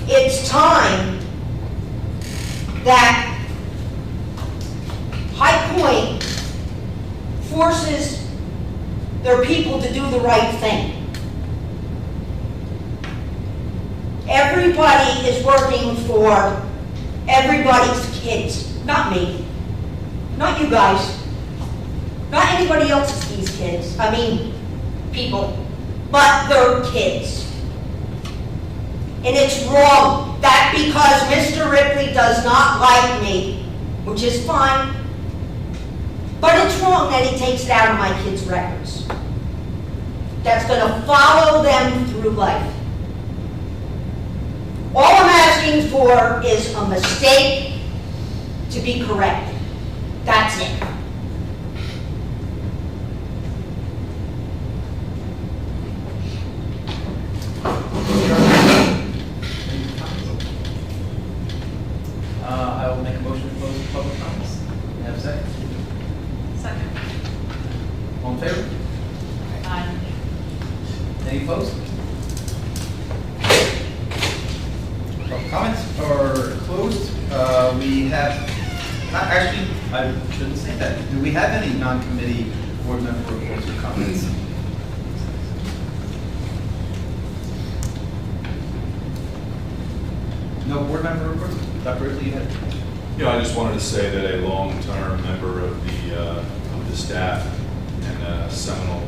It's time that High Point forces their people to do the right thing. Everybody is working for everybody's kids, not me, not you guys, not anybody else's kids, people, but their kids. And it's wrong that because Mr. Ripley does not like me, which is fine, but it's wrong that he takes it out of my kids' records. That's going to follow them through life. All I'm asking for is a mistake to be corrected. That's it. I will make a motion to close the public comments. May I have a second? Second. All in favor? Aye. Any opposed? Public comments are closed. We have, actually, I shouldn't say that. Do we have any non-committee board member reports or comments? No board member reports? Dr. Ripley, you had? Yeah, I just wanted to say that a long-term member of the staff and a seminal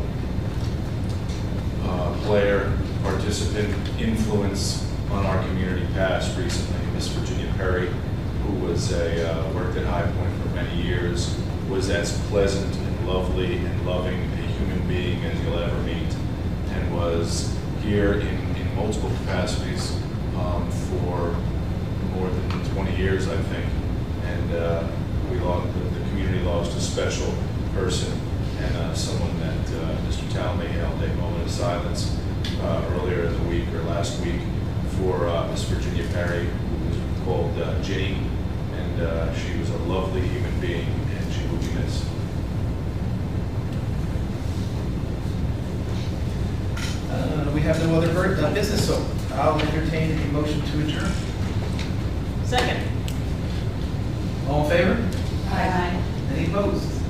player, participant, influence on our community past recently, Miss Virginia Perry, who was worked at High Point for many years, was as pleasant and lovely and loving a human being as you'll ever meet, and was here in multiple capacities for more than 20 years, I think. And we the community lost a special person and someone that Mr. Talmay held a moment of silence earlier in the week or last week for Miss Virginia Perry, who was called Ginny, and she was a lovely human being, and she will be missed. We have no other business, so I'll entertain a motion to adjourn. Second. All in favor? Aye. Any opposed?